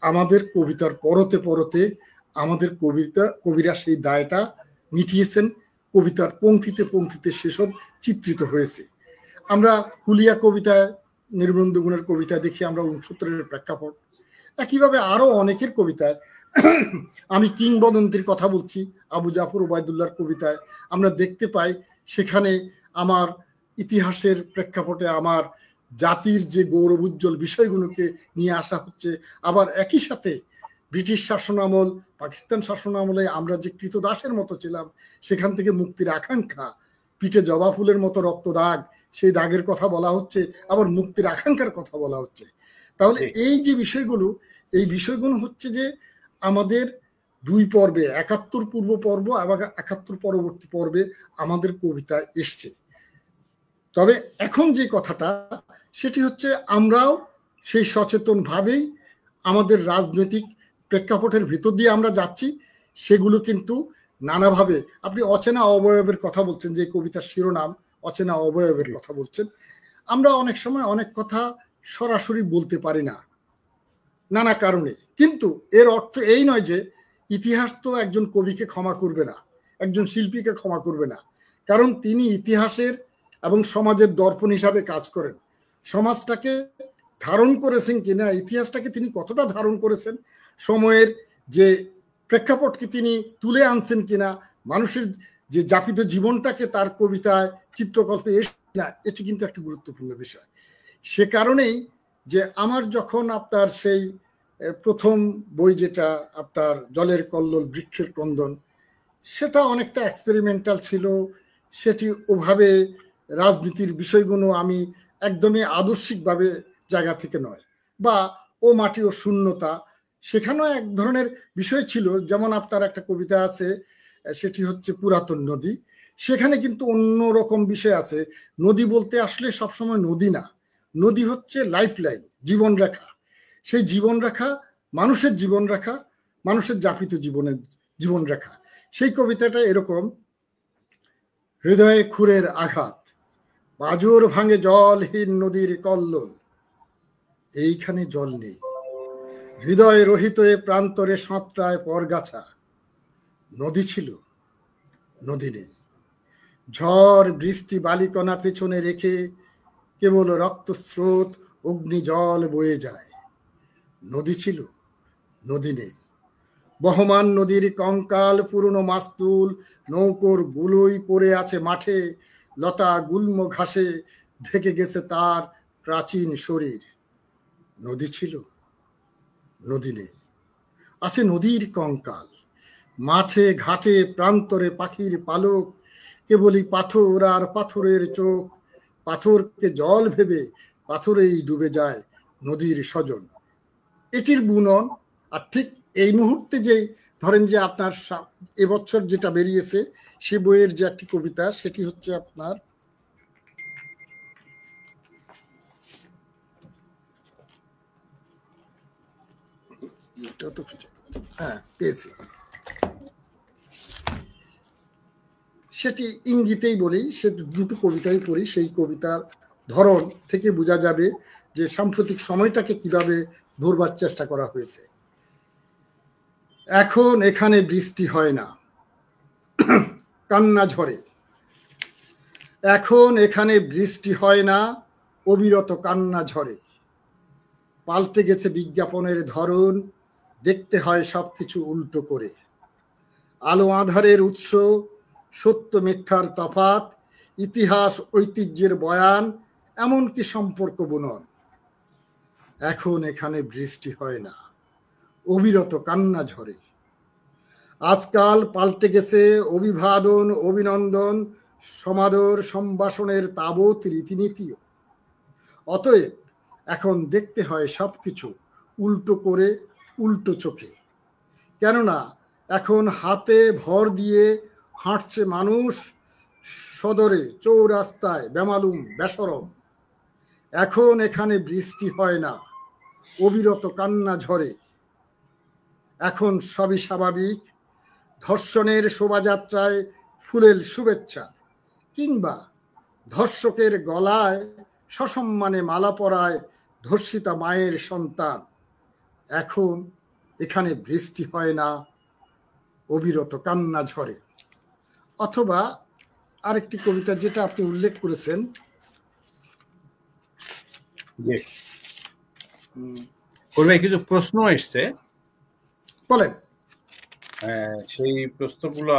আমাদের কবিতার পরতে পরতে আমাদের কবিরা সেই দায়টা মিটিয়েছেন, কবিতার পংক্তিতে পংক্তিতে সেসব চিত্রিত হয়েছে। আমরা হুলিয়া কবিতায়, নির্বন্ধ গুণের কবিতায় দেখি আমরা 69-এর প্রেক্ষাপট। একইভাবে আরো অনেকের কবিতায়, আমি কিংবদন্তির কথা বলছি, আবু জাফর ওবায়দুল্লাহর কবিতায় আমরা দেখতে পাই সেখানে আমার ইতিহাসের প্রেক্ষাপটে আমার জাতির যে গৌরব উজ্জ্বল বিষয়গুলোকে নিয়ে আসা হচ্ছে। আবার একই সাথে ব্রিটিশ শাসনামল, পাকিস্তান শাসনামলে আমরা যে কৃতদাসের মতো ছিলাম, সেখান থেকে মুক্তির আকাঙ্ক্ষা, পিঠে জবা ফুলের মতো রক্ত দাগ, সেই দাগের কথা বলা হচ্ছে, আবার মুক্তির আকাঙ্ক্ষার কথা বলা হচ্ছে। তাহলে এই যে বিষয়গুলো, এই বিষয়গুলো হচ্ছে যে আমাদের দুই পর্বে, 71 পূর্ব পর্ব এবং 71 পরবর্তী পর্বে আমাদের কবিতায় এসছে। তবে এখন যে কথাটা সেটি হচ্ছে আমরাও সেই সচেতনভাবেই আমাদের রাজনৈতিক প্রেক্ষাপটের ভিতর দিয়ে আমরা যাচ্ছি। সেগুলো কিন্তু নানাভাবে, আপনি অচেনা অবয়বের কথা বলছেন, যে কবিতার শিরোনাম অচেনা অবয়বের কথা বলছেন। আমরা অনেক সময় অনেক কথা সরাসরি বলতে পারি না নানা কারণে, কিন্তু এর অর্থ এই নয় যে ইতিহাস তো একজন কবিকে ক্ষমা করবে না, একজন শিল্পীকে ক্ষমা করবে না, কারণ তিনি ইতিহাসের এবং সমাজের দর্পণ হিসাবে কাজ করেন। সমাজটাকে ধারণ করেছেন কিনা, ইতিহাসটাকে তিনি কতটা ধারণ করেছেন, সময়ের যে প্রেক্ষাপটকে তিনি তুলে আনছেন কিনা, মানুষের যে যাপিত জীবনটাকে তার কবিতায় চিত্রকল্পে এসে না, এটি কিন্তু একটা গুরুত্বপূর্ণ বিষয়। সে কারণেই যে আমার যখন আপনার সেই প্রথম বই, যেটা আপনার জলের কল্লোল বৃক্ষের ক্রন্দন, সেটা অনেকটা এক্সপেরিমেন্টাল ছিল। সেটি ওভাবে রাজনীতির বিষয়গুলো আমি একদমই আদর্শিকভাবে জায়গা থেকে নয়, বা ও মাটি ও শূন্যতা, সেখানেও এক ধরনের বিষয় ছিল। যেমন আপনার একটা কবিতা আছে, সেটি হচ্ছে পুরাতন নদী। সেখানে কিন্তু অন্য রকম বিষয় আছে। নদী বলতে আসলে সবসময় নদী না, নদী হচ্ছে লাইফ লাইন, জীবনরেখা। সেই জীবনরেখা মানুষের জীবনরেখা, মানুষের যাপিত জীবনের জীবনরেখা। সেই কবিতাটা এরকম: হৃদয়ে খুরের আঘাত, পাজর ভাঙে জলহীন নদীর কল্লোল, এইখানে জল নেই, হৃদয় রহিত এ প্রান্তরে সাঁতরায় পরগাছা, নদী ছিল, নদী নেই। ঝড় বৃষ্টি বালিকণা পেছনে রেখে কেবল রক্তস্রোত অগ্নি জল বয়ে যায়, নদী ছিল, নদী নেই। বহমান নদীর কঙ্কাল পুরনো মাস্তুল নৌকোর গুলোই পড়ে আছে মাঠে, লতা গুল্ম ঘাসে ঢেকে গেছে তার প্রাচীন শরীর, নদী ছিল, নদী নেই। আছে নদীর কঙ্কাল, মাঠে ঘাটে প্রান্তরে পাখির পালক, কেবলই পাথর আর পাথরের চোখ, পাথরকে জল ভেবে পাথরেই ডুবে যায় নদীর স্বজন। এটির বুনন। আর ঠিক এই মুহূর্তে যে ধরেন যে আপনার এবছর যেটা বেরিয়েছে সে বইয়ের যে একটি কবিতা, সেটি হচ্ছে আপনার পেয়েছি, সেটি ইঙ্গিতেই বলি, সে দুটো কবিতাই পড়ি। সেই কবিতার ধরন থেকে বোঝা যাবে যে সাম্প্রতিক সময়টাকে কিভাবে ধরবার চেষ্টা করা হয়েছে। এখন এখানে বৃষ্টি হয় না, কান্না ঝরে। এখন এখানে বৃষ্টি হয় না, অবিরত কান্না ঝরে। পাল্টে গেছে বিজ্ঞাপনের ধরন, দেখতে হয় সবকিছু উল্টো করে। আলো আঁধারের উৎস, সত্য মিথ্যার তফাৎ, ইতিহাস ঐতিহ্যের বয়ান, এমনকি সম্পর্ক বুনন। এখন এখানে বৃষ্টি হয় না, অবিরত কান্না ঝরে। আজকাল পাল্টে গেছে অভিবাদন, অভিনন্দন, সমাদর, সম্ভাষণের তাবৎ রীতিনীতিও। অতএব এখন দেখতে হয় সবকিছু উল্টো করে, উল্টো চোখে। কেননা এখন হাতে ভর দিয়ে হাঁটছে মানুষ, সদরে চৌরাস্তায় বেমালুম বেসরম। এখন এখানে বৃষ্টি হয় না, অবিরত কান্না ঝরে। এখন সবই স্বাভাবিক, ধর্ষণের শোভাযাত্রায় ফুলের শুভেচ্ছা, কিংবা ধর্ষকের গলায় সসম্মানে মালা পরায় ধর্ষিতা মায়ের সন্তান। এখন এখানে বৃষ্টি হয় না, অবিরত কান্না ঝরে। অথবা আরেকটি কবিতা যেটা আপনি উল্লেখ করেছেন, কিছু প্রশ্ন এসছে, বলেন। সেই প্রশ্নগুলো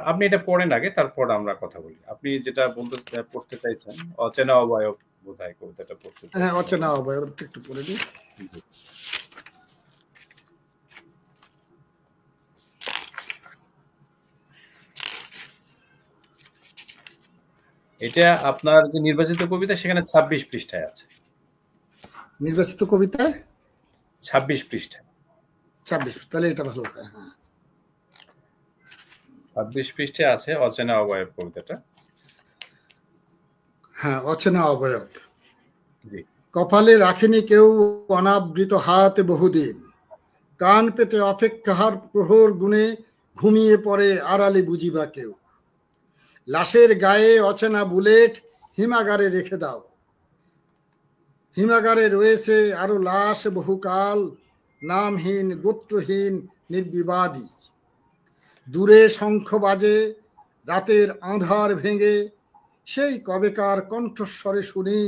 আপনি এটা পড়েন আগে, তারপর আমরা কথা বলি। আপনি যেটা পড়তে চাইছেন, অচেনা অবয়ব বোধহয় কবিতাটা পড়তে চাইছেন। হ্যাঁ, অচেনা অবয়ব একটু পড়ে দিই। এটা আপনার যে নির্বাচিত কবিতা, সেখানে 26 পৃষ্ঠায় আছে। নির্বাচিত কবিতায় 26 পৃষ্ঠায়, 26, তাহলে এটা ভালো। হ্যাঁ, 26 পৃষ্ঠায় আছে অচেনা অবয়ব কবিতাটা। হ্যাঁ, অচেনা অবয়ব। কপালে রাখেনি কেউ অনাবৃত হাত বহুদিন, কান পেতে অপেক্ষার প্রহর গুণে ঘুমিয়ে পড়ে আড়ালে বুঝিবা কেউ। লাশের গায়ে অচেনা বুলেট হিমাগারে রেখে দাও, হিমাগারে রয়েছে আরো লাশ বহুকাল, নামহীন গোত্রহীন নির্বিবাদী। দূরে শঙ্খ বাজে, রাতের আঁধার ভেঙে, সেই কবেকার কণ্ঠস্বরে শুনি,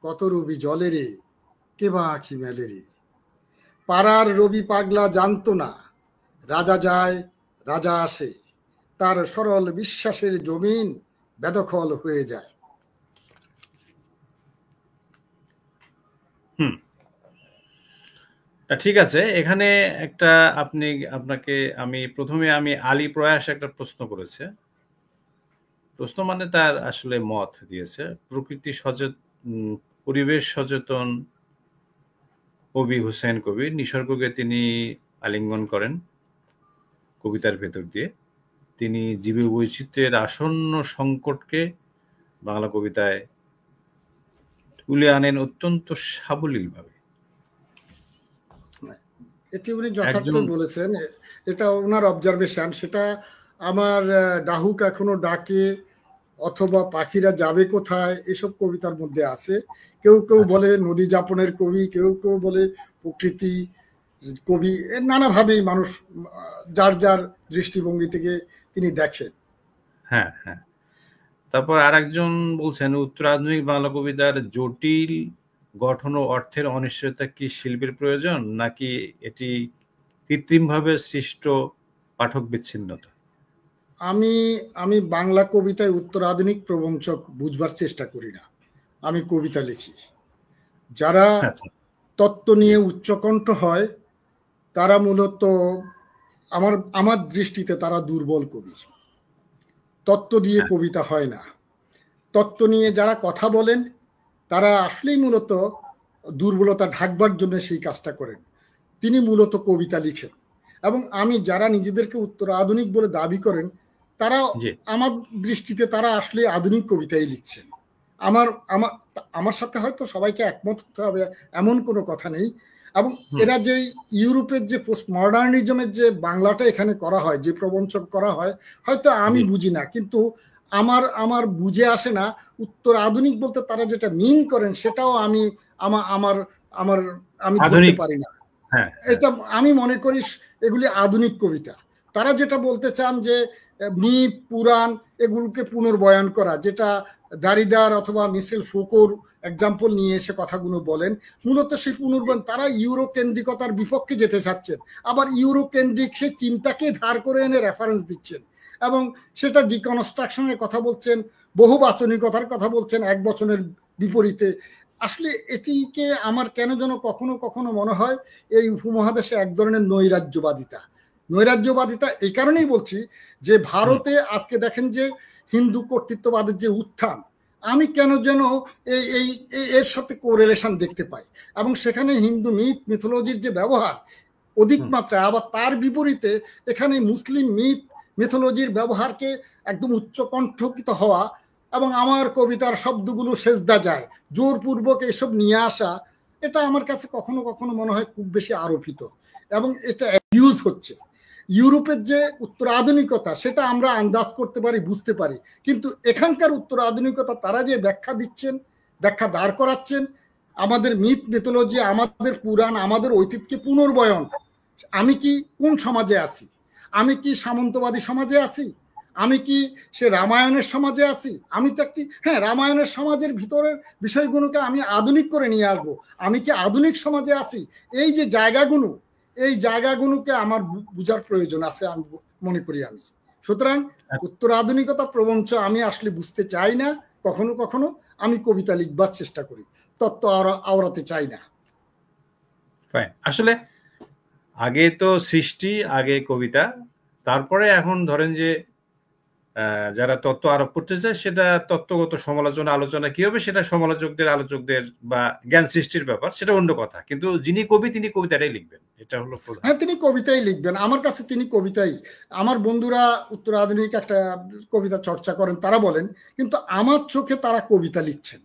কত রবি জলে রে, কেবা আঁখি মেলে রে। পাড়ার রবি পাগলা জানতো না, রাজা যায় রাজা আসে, তার সরল বিশ্বাসের জমিন বেদখল হয়ে যায়। ঠিক আছে, এখানে একটা আপনাকে প্রথমে আমি আলী প্রয়াস একটা প্রশ্ন করেছে। প্রশ্ন মানে তার আসলে মত দিয়েছে। পরিবেশ সচেতন কবি হুসাইন কবির নিসর্গকে তিনি আলিঙ্গন করেন কবিতার ভেতর দিয়ে। তিনি জীববৈচিত্র্যের আসন্ন সংকটকে বাংলা কবিতায় তুলে আনেন অত্যন্ত সাবলীলভাবে। এটি উনি যথার্থ বলেছেন, এটা ওনার অবজারভেশন। সেটা আমার ডাহুক এখনো ডাকে অথবা পাখিরা যাবে কোথায় এসব কবিতার মধ্যে আছে। কেউ কেউ বলে নদী যাপনের কবি, কেউ কেউ বলে প্রকৃতি কবি, নানাভাবেই মানুষ যার যার দৃষ্টিভঙ্গি থেকে তিনি দেখেন। হ্যাঁ হ্যাঁ। তারপর আরেকজন বলছেন, উত্তর আধুনিক বাংলা কবিতার জটিল গঠন ও অর্থের অনিশ্চয়তা কি শিল্পের প্রয়োজন, নাকি এটি কৃত্রিমভাবে সৃষ্ট পাঠক বিচ্ছিন্নতা? আমি বাংলা কবিতায় উত্তর আধুনিক প্রবঞ্চক বুঝবার চেষ্টা করি না। আমি কবিতা লিখি। যারা তত্ত্ব নিয়ে উচ্চকণ্ঠ হয় তারা মূলত আমার দৃষ্টিতে তারা দুর্বল কবি। তত্ত্ব দিয়ে কবিতা হয় না। তত্ত্ব নিয়ে যারা কথা বলেন তারা আসলেই মূলত দুর্বলতা ঢাকবার জন্য সেই কাজটা করেন। তিনি মূলত কবিতা লিখেন। এবং আমি যারা নিজেদেরকে উত্তর আধুনিক বলে দাবি করেন তারা আমার দৃষ্টিতে তারা আসলে আধুনিক কবিতাই লিখছেন। আমার সাথে হয়তো সবাইকে একমত হতে হবে এমন কোনো কথা নেই। এবং এরা যে ইউরোপের যে পোস্ট মডার্নিজমের যে বাংলাটা এখানে করা হয়, যে প্রবঞ্চক করা হয়, হয়তো আমি বুঝি না, কিন্তু আমার বুঝে আসে না উত্তর আধুনিক বলতে তারা যেটা মিন করেন সেটাও আমি ধরতে পারি না। এটা আমি মনে করি এগুলি আধুনিক কবিতা। তারা যেটা বলতে চান যে মিথ পুরাণ এগুলোকে পুনর্বয়ান করা, যেটা দারিদার অথবা মিশেল ফুকোর এক্সাম্পল নিয়ে এসে কথাগুলো বলেন, মূলত সেই পুনর্বয়ান। তারা ইউরো কেন্দ্রিকতার বিপক্ষে যেতে চাচ্ছেন, আবার ইউরো কেন্দ্রিক সেই চিন্তাকে ধার করে এনে রেফারেন্স দিচ্ছেন এবং সেটা ডিকনস্ট্রাকশনের কথা বলছেন, বহুবাচনিকতার কথা বলছেন এক বচনের বিপরীতে। আসলে এটিকে আমার কেন যেন কখনো কখনো মনে হয় এই উপমহাদেশে এক ধরনের নৈরাজ্যবাদিতা। এই কারণেই বলছি যে ভারতে আজকে দেখেন যে হিন্দু কর্তৃত্ববাদের যে উত্থান, আমি কেন যেন এর সাথে কোরিলেশন দেখতে পাই এবং সেখানে হিন্দু মিথোলজির যে ব্যবহার অধিক মাত্রায়, আবার তার বিপরীতে এখানে মুসলিম মিথোলজির ব্যবহারকে একদম উচ্চকণ্ঠিত হওয়া এবং আমার কবিতার শব্দগুলো সেজদা যায় জোরপূর্বক এসব নিয়ে আসা, এটা আমার কাছে কখনো কখনো মনে হয় খুব বেশি আরোপিত এবং এটা অ্যাবিউজ হচ্ছে। ইউরোপের যে উত্তর আধুনিকতা সেটা আমরা আন্দাজ করতে পারি, বুঝতে পারি, কিন্তু এখানকার উত্তর আধুনিকতা তারা যে ব্যাখ্যা দিচ্ছেন, ব্যাখ্যা দাঁড় করাচ্ছেন, আমাদের মিথোলজি, আমাদের পুরাণ, আমাদের ঐতিহ্যকে পুনর্বয়ন। আমি কি কোন সমাজে আছি? আমি কি সামন্তবাদী সমাজে আছি? আমি কি সে রামায়ণের সমাজে আছি? আমি তো একটি রামায়ণের সমাজের ভিতরের বিষয়গুলোকে আমি আধুনিক করে নিয়ে আসবো। আমি কি আধুনিক সমাজে আছি? এই যে জায়গাগুলোকে আমার বুঝার প্রয়োজন আছে আমি মনে করি। আমি সুতরাং উত্তর আধুনিকতা প্রবঞ্চ আমি আসলে বুঝতে চাই না। কখনো কখনো আমি কবিতা লিখবার চেষ্টা করি, তত্ত্ব আওড়াতে চাই না। আসলে আগে তো সৃষ্টি, আগে কবিতা, তারপরে এখন ধরেন যে যারা তত্ত্ব আরোপ করতে চায় সেটা তত্ত্বগত সমালোচনা, আলোচনা কি হবে সেটা আলোচকদের বা জ্ঞান সৃষ্টির ব্যাপার, সেটা অন্য কথা। কিন্তু যিনি কবি তিনি কবিতাটাই লিখবেন, এটা হলো প্রধান। তিনি কবিতাই লিখবেন। আমার কাছে তিনি কবিতাই। আমার বন্ধুরা উত্তর আধুনিক একটা কবিতা চর্চা করেন, তারা বলেন, কিন্তু আমার চোখে তারা কবিতা লিখছেন।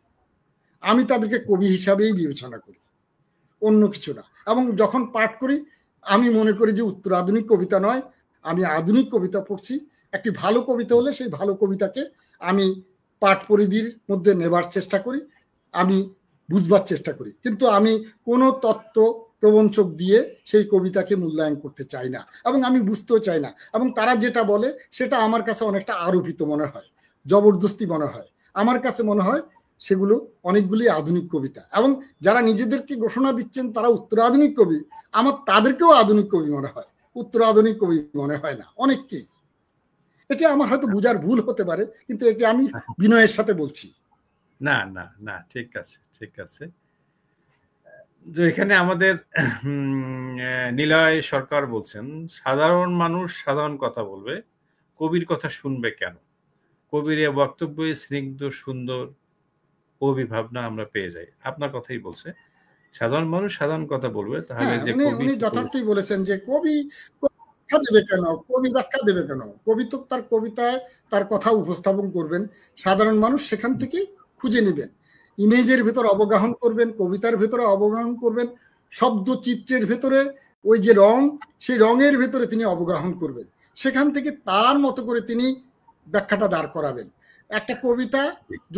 আমি তাদেরকে কবি হিসাবেই বিবেচনা করি, অন্য কিছু না। এবং যখন পাঠ করি আমি মনে করি যে উত্তর আধুনিক কবিতা নয়, আমি আধুনিক কবিতা পড়ছি। একটি ভালো কবিতা হলে সেই ভালো কবিতাকে আমি পাঠ পরিধির মধ্যে নেবার চেষ্টা করি, আমি বুঝবার চেষ্টা করি, কিন্তু আমি কোনো তত্ত্ব প্রবঞ্চক দিয়ে সেই কবিতাকে মূল্যায়ন করতে চাই না এবং আমি বুঝতেও চাই না। এবং তারা যেটা বলে সেটা আমার কাছে অনেকটা আরোপিত মনে হয়, জবরদস্তি মনে হয়। আমার কাছে মনে হয় সেগুলো অনেকগুলি আধুনিক কবিতা, এবং যারা নিজেদেরকে ঘোষণা দিচ্ছেন তারা উত্তর আধুনিক কবি, আমার তাদেরকেও আধুনিক কবি মনে হয়, উত্তর আধুনিক কবি মনে হয় না অনেককেই। এটি আমার হয়তো বুঝার ভুল হতে পারে, কিন্তু এটি আমি বিনয়ের সাথে বলছি। না না না, ঠিক আছে ঠিক আছে। যে এখানে আমাদের নিলয় সরকার বলছেন, সাধারণ মানুষ সাধারণ কথা বলবে, কবির কথা শুনবে কেন? কবির এ বক্তব্যে স্নিগ্ধ সুন্দর অভিভাবনা আমরা পেয়ে যাই। আপনার কথাই বলছে, সাধারণ মানুষ সাধারণ কথা বলবে, তাহলে হ্যাঁ, যে কবি উনি যথার্থই বলেছেন যে কবি ব্যাখ্যা দেবে কেন, কবি ব্যাখ্যা দেবে কেন? কবি তো তার কবিতায় তার কথা উপস্থাপন করবেন, সাধারণ মানুষ সেখান থেকে খুঁজে নেবেন, ইমেজের ভেতর অবগাহন করবেন, কবিতার ভেতরে অবগাহন করবেন, শব্দ চিত্রের ভেতরে ওই যে রং, সেই রঙের ভেতরে তিনি অবগাহন করবেন, সেখান থেকে তার মতো করে তিনি ব্যাখ্যাটা দাঁড় করাবেন। একটা কবিতা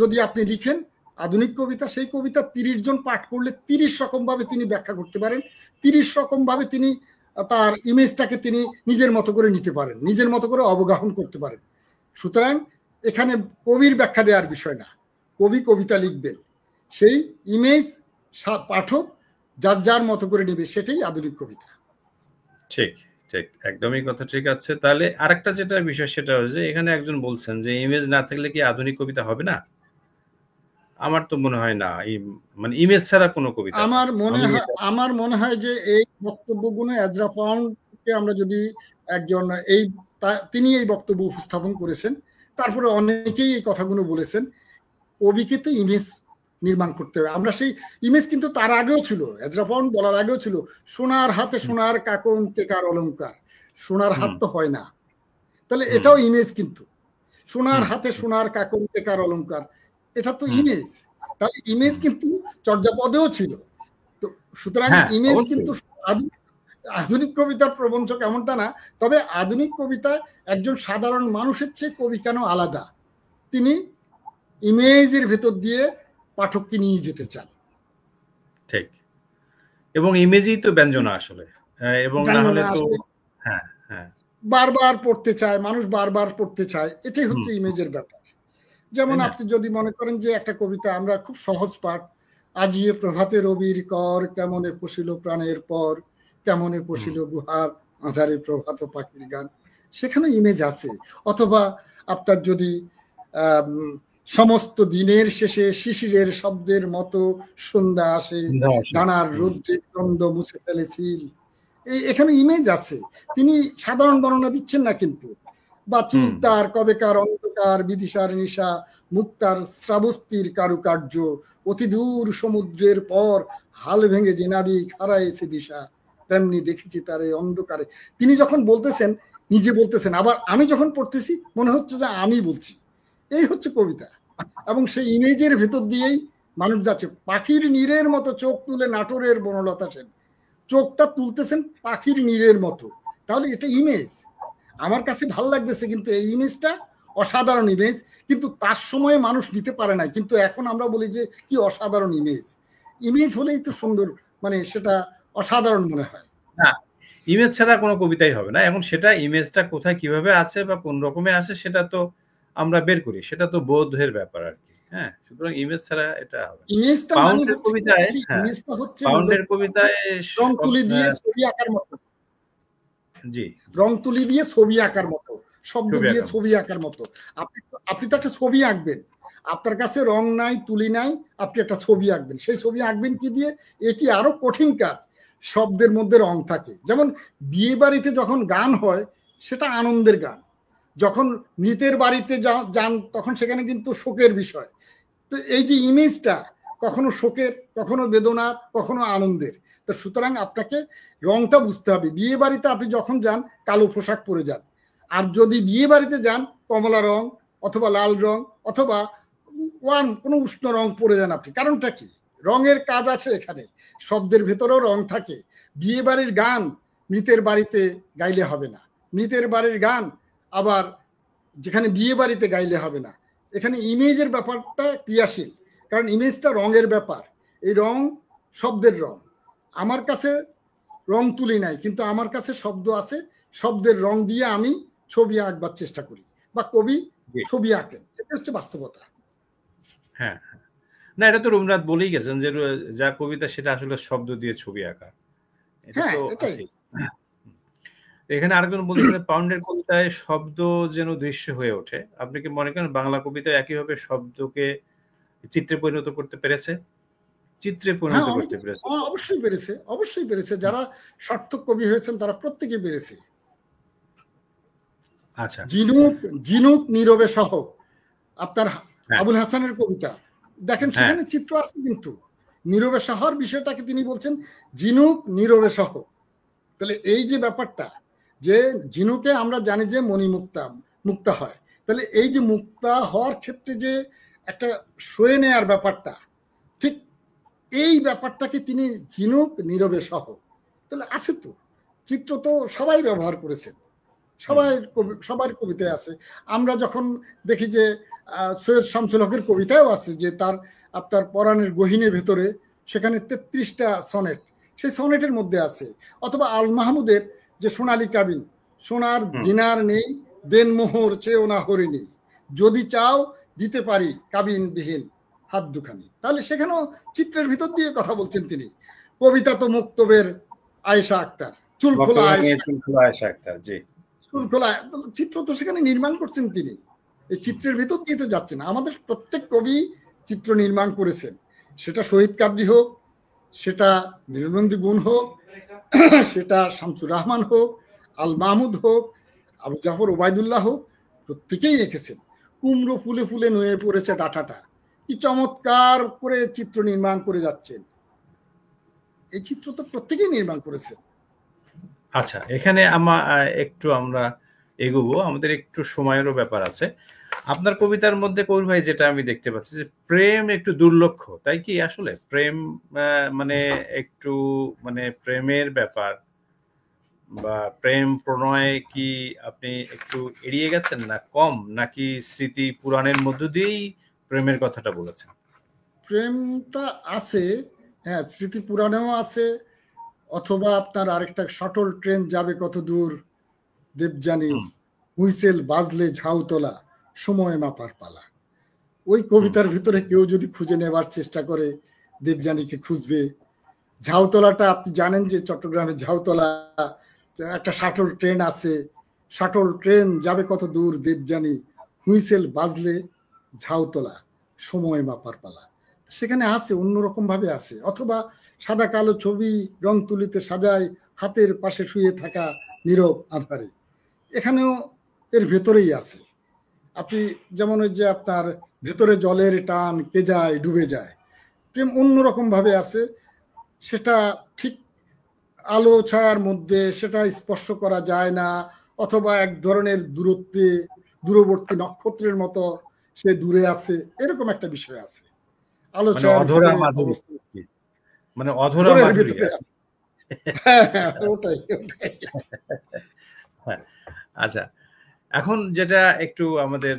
যদি আপনি লিখেন, আধুনিক কবিতা, সেই কবিতা 30 জন পাঠ করলে 30 রকম ভাবে তিনি ব্যাখ্যা করতে পারেন, 30 রকম ভাবে তিনি তার ইমেজটাকে তিনি নিজের মতো করে নিতে পারেন, নিজের মতো করে অবগাহন করতে পারেন। সুতরাং এখানে কবির ব্যাখ্যা দেওয়ার বিষয় না, কবি কবিতা লিখবেন, সেই ইমেজ পাঠক যার যার মতো করে নেবে, সেটাই আধুনিক কবিতা। ঠিক ঠিক, একদমই কথা ঠিক আছে। তাহলে আরেকটা যেটা বিষয় সেটা হচ্ছে, এখানে একজন বলছেন যে ইমেজ না থাকলে কি আধুনিক কবিতা হবে না? আমার তো মনে হয় না, মানে ইমেজ ছাড়া কোনো কবিতা হয়। আমার মনে হয় যে এই বক্তব্যগুলো এজরা পাউন্ডকে আমরা যদি একজন তিনি এই বক্তব্য উপস্থাপন করেছেন, তারপরে অনেকেই এই কথাগুলো বলেছেন, কবিকে তো ইমেজ নির্মাণ করতে হবে। আমরা সেই ইমেজ কিন্তু তার আগেও ছিল, এজরা পাউন্ড বলার আগেও ছিল, সোনার হাতে সোনার কাকন টেকার অলংকার, সোনার হাত তো হয় না, তাহলে এটাও ইমেজ, কিন্তু সোনার হাতে সোনার কাকন টেকার অলংকার, এটা তো ইমেজ, তাহলে ইমেজ কিন্তু চর্যাপদেও ছিল। তো সুতরাং ইমেজ কিন্তু আধুনিক কবিতার প্রবঞ্চক এমনটা না, তবে আধুনিক কবিতায় একজন সাধারণ মানুষের চেয়ে কবি কেন আলাদা, তিনি ইমেজের ভেতর দিয়ে পাঠককে নিয়ে যেতে চান। ঠিক, এবং ইমেজই তো ব্যঞ্জনা আসলে, এবং না হলে তো হ্যাঁ হ্যাঁ বারবার পড়তে চায় মানুষ, বারবার পড়তে চায়, এটাই হচ্ছে ইমেজের ব্যাপার। যেমন আপনি যদি মনে করেন যে একটা কবিতা আমরা খুব সহজ পাঠ, আজিয়ে প্রভাতে রবির কর, কেমনে পশিল প্রাণের পর, কেমনে পশিল গুহার আধারে প্রভাত পাখির গান, সেখানে ইমেজ আছে। অথবা আপনার যদি সমস্ত দিনের শেষে শিশিরের শব্দের মতো সন্ধ্যা আসে, ডানার রৌদ্রে দ্বন্দ্ব মুছে ফেলেছিল, এখানে ইমেজ আছে। তিনি সাধারণ বর্ণনা দিচ্ছেন না কিন্তু, বা চুলতার কবেকার অন্ধকার বিদিশার নিশা, মুক্তার শ্রাবস্তির কারুকার্য, অতি দূর সমুদ্রের পর হাল ভেঙে যে নাবিক হারাইছে দিশা, তেমনি দেখেছি তার এই অন্ধকারে। তিনি যখন বলতেছেন, নিজে বলতেছেন, আবার আমি যখন পড়তেছি মনে হচ্ছে যে আমি বলছি। এই হচ্ছে কবিতা, এবং সেই ইমেজের ভেতর দিয়েই মানুষ যাচ্ছে। পাখির নীরের মতো চোখ তুলে নাটোরের বনলতা সেন, চোখটা তুলতেছেন পাখির নীরের মতো, তাহলে এটা ইমেজ। আমার কাছে ভালো লাগতেছে, কিন্তু এই ইমেজটা অসাধারণ ইমেজ, কিন্তু তার সময়ে মানুষ নিতে পারে না, কিন্তু এখন আমরা বলি যে কি অসাধারণ ইমেজ। ইমেজ হলেই তো সুন্দর, মানে সেটা অসাধারণ মনে হয় না, ইমেজ ছাড়া কোনো কবিতাই হবে না। এখন সেটা ইমেজটা কোথায় কিভাবে আছে বা কোন রকমে আছে সেটা তো আমরা বের করি, সেটা তো বোধের ব্যাপার আর কি। হ্যাঁ, সুতরাং ইমেজ ছাড়া এটা হবে না। ইমেজটা পাউন্ডের কবিতায়, হ্যাঁ, ইমেজটা হচ্ছে পাউন্ডের কবিতায় রং তুলি দিয়ে ছবি আঁকার মতো, জি, রং তুলি দিয়ে ছবি আঁকার মতো, শব্দ দিয়ে ছবি আঁকার মতো। আপনি তো একটা ছবি আঁকবেন, আপনার কাছে রং নাই, তুলি নাই, আপনি একটা ছবি আঁকবেন, সেই ছবি আঁকবেন কি দিয়ে? এটি আরো কঠিন কাজ, শব্দের মধ্যে রং থাকে। যেমন বিয়ে বাড়িতে যখন গান হয় সেটা আনন্দের গান, যখন মৃতের বাড়িতে যান তখন সেখানে কিন্তু শোকের বিষয়। তো এই যে ইমেজটা কখনো শোকের, কখনো বেদনার, কখনো আনন্দের, তো সুতরাং আপনাকে রংটা বুঝতে হবে। বিয়ে বাড়িতে আপনি যখন যান কালো পোশাক পরে যান, আর যদি বিয়ে বাড়িতে যান কমলা রং অথবা লাল রং অথবা কোনো উষ্ণ রং পরে যান আপনি, কারণটা কি? রঙের কাজ আছে এখানে, শব্দের ভেতরেও রং থাকে। বিয়ে বাড়ির গান মৃতের বাড়িতে গাইলে হবে না, মৃতের বাড়ির গান আবার যেখানে বিয়ে বাড়িতে গাইলে হবে না। এখানে ইমেজের ব্যাপারটা ক্রিয়াশীল, কারণ ইমেজটা রঙের ব্যাপার। এই রং শব্দের রং, আমার কাছে রং তুলি নাই, কিন্তু আমার কাছে শব্দ আছে, শব্দের রং দিয়ে আমি ছবি আঁকবার চেষ্টা করি, বা কবি ছবি আঁকেন, এটা হচ্ছে বাস্তবতা। হ্যাঁ, না এটা তো রবীন্দ্রনাথ বলেই গেছেন যে যা কবিতা সেটা আসলে শব্দ দিয়ে ছবি আঁকা, এটা তো আছে। এখানে আরেকজন বলছেন যে পাউন্ডের কবিতায় শব্দ যেন দৃশ্য হয়ে ওঠে। আপনি কি মনে করেন বাংলা কবিতা একইভাবে শব্দকে চিত্রে পরিণত করতে পেরেছে? চিত্রে হ্যাঁ, পরিণত করতে পেরেছে? অবশ্যই পেরেছে, অবশ্যই পেরেছে। যারা সার্থক কবি হয়েছেন তারা প্রত্যেকে পেরেছে। আচ্ছা, ঝিনুক নীরবে সহ আপনার হ্যাঁ, আবুল হাসানের কবিতা দেখেন, হ্যাঁ, সেখানে চিত্র আছে, কিন্তু নীরবে সহর বিষয়টাকে তিনি বলছেন ঝিনুক নীরবে সহ। তাহলে এই যে ব্যাপারটা, যে ঝিনুকে আমরা জানি যে মুক্তা হয়, তাহলে এই যে মুক্তা হওয়ার ক্ষেত্রে যে একটা সয়ে নেয়ার ব্যাপারটা, ঠিক এই ব্যাপারটাকে তিনি ঝিনুক নীরবে সহ, তাহলে আছে তো, চিত্র তো সবাই ব্যবহার করেছেন, সবার কবিতায় আছে। আমরা যখন দেখি যে সৈয়দ শামসুল হকের কবিতায়ও আছে যে তার আপনার পরাণের গহীনের ভেতরে সেখানে 33টা সনেট, সেই সনেটের মধ্যে আছে। অথবা আল মাহমুদের যে সোনালী কাবিন, সোনার দিনার নেই দেন মোহর চেয়েও না হরিণী, যদি চাও দিতে পারি কাবিন বিহীন হাত দুখানি। তাহলে সেখানেও চিত্রের ভিতর দিয়ে কথা বলছেন তিনি। কবিতা তো মুক্তবের আয়েশা আক্তার, চুল খোলা আয়েশা আক্তার, জি, খোলা চিত্র তো সেখানে নির্মাণ করছেন তিনি। এই চিত্রের ভিতর দিয়ে তো যাচ্ছেন। আমাদের প্রত্যেক কবি চিত্র নির্মাণ করেছেন, সেটা শহীদ কাদরী হোক, সেটা নীলনন্দী গুণ হোক, সেটা শামসুর রহমান হোক, আল মাহমুদ হোক, আবু জাফর ওবায়দুল্লাহ হোক, প্রত্যেকেই রেখেছেন। কুমড়ো ফুলে ফুলে নুয়ে পড়েছে ডাঁটাটা, কি চমৎকার করে চিত্র নির্মাণ করে যাচ্ছেন। এই চিত্র তো প্রত্যেকেই নির্মাণ করেছেন। আচ্ছা, এখানে আমরা এগোবো, আমাদের একটু সময়েরও ব্যাপার আছে। আপনার কবিতার মধ্যে কবির ভাই যেটা আমি দেখতে পাচ্ছি যে প্রেম একটু দুর্লক্ষ, তাই কি? আসলে প্রেম মানে একটু মানে প্রেমের ব্যাপার বা প্রেম প্রণয় কি আপনি একটু এড়িয়ে গেছেন, না কম, নাকি স্মৃতি পুরাণের মধ্য দিয়েই প্রেমের কথাটা বলেছেন? প্রেমটা আছে, হ্যাঁ, স্মৃতি পুরাণেও আছে। অথবা আপনার আরেকটা শাটল ট্রেন যাবে কত দূর দেবযানী, হুইসেল বাজলে ঝাউতলা সময় মাপার পালা। ওই কবিতার ভিতরে কেউ যদি খুঁজে নেবার চেষ্টা করে দেবযানীকে খুঁজবে। ঝাউতলাটা আপনি জানেন যে চট্টগ্রামে ঝাউতলা একটা শাটল ট্রেন আছে, শাটল ট্রেন যাবে কত দূর দেবযানী, হুইসেল বাজলে ঝাউতলা সময় মাপার পালা। সেখানে আছে, অন্যরকম ভাবে আছে। অথবা সাদা কালো ছবি রং তুলিতে সাজায় হাতের পাশে শুয়ে থাকা নীরব আধারে, এখানেও এর ভেতরেই আছে। আপনি যেমন ওই যে আপনার ভেতরে জলের টান কে যায় ডুবে যায়, প্রেম অন্যরকম ভাবে আছে। সেটা ঠিক আলো ছায়ার মধ্যে সেটা স্পর্শ করা যায় না, অথবা এক ধরনের দূরবর্তী নক্ষত্রের মতো সে দূরে আছে, এরকম একটা বিষয় আছে আলো মানে ছায়ার অধরা ভিতরে মাধুরী, অবস্থা। মানে অধরা ঘোরের মাধুরী ভিতরে আছে। আছে। হ্যাঁ, হ্যাঁ, ওটাই। হ্যাঁ, আচ্ছা, এখন যেটা একটু আমাদের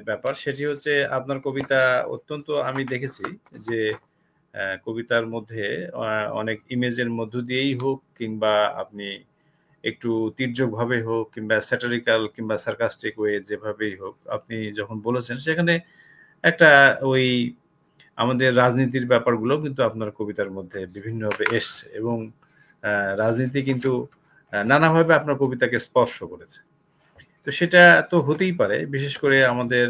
ব্যাপার সেটি হচ্ছে আপনার কবিতা অত্যন্ত আমি দেখেছি যে কবিতার মধ্যে অনেক ইমেজের মধ্য দিয়েই হোক, কিংবা আপনি একটু তির্যক ভাবে হোক, কিংবা স্যাটারিক্যাল কিংবা সার্কাস্টিক ওয়ে, যেভাবেই হোক আপনি যখন বলেছেন, সেখানে একটা ওই আমাদের রাজনীতির ব্যাপারগুলো কিন্তু আপনার কবিতার মধ্যে বিভিন্নভাবে এসছে, এবং রাজনীতি কিন্তু নানাভাবে আপনার কবিতাকে স্পর্শ করেছে। তো সেটা তো হতেই পারে, বিশেষ করে আমাদের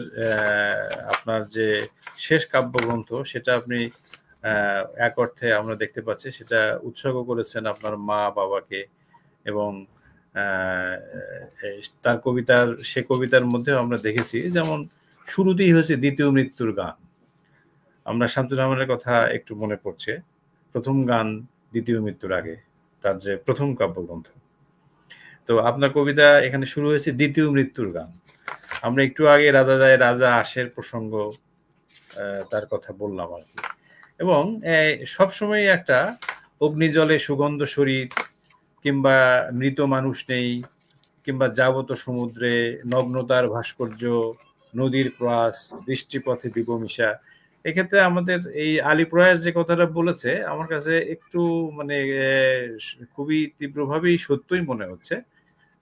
আপনার যে শেষ কাব্যগ্রন্থ, সেটা আপনি এক অর্থে আমরা দেখতে পাচ্ছি সেটা উৎসর্গ করেছেন আপনার মা বাবাকে, এবং তার সে কবিতার মধ্যে আমরা দেখেছি যেমন শুরুতেই হয়েছে দ্বিতীয় মৃত্যুর গান। আমরা শামসুর রহমানের কথা একটু মনে পড়ছে, প্রথম গান দ্বিতীয় মৃত্যুর আগে, তার যে প্রথম কাব্যগ্রন্থ। তো আপনার কবিতা এখানে শুরু হয়েছে দ্বিতীয় মৃত্যুর গান। আমরা একটু আগে রাজা যায় রাজা আসের প্রসঙ্গ তার কথা বললাম আর কি, এবং সবসময় একটা অগ্নিজলে সুগন্ধ শরীর, কিংবা মৃত মানুষ নেই, কিংবা যাবত সমুদ্রে নগ্নতার ভাস্কর্য, নদীর ক্রাস, দৃষ্টিপথে দিবমিশা। এক্ষেত্রে আমাদের এই আলিপ্রয়াস যে কথাটা বলেছে আমার কাছে একটু মানে খুবই তীব্রভাবেই সত্যই মনে হচ্ছে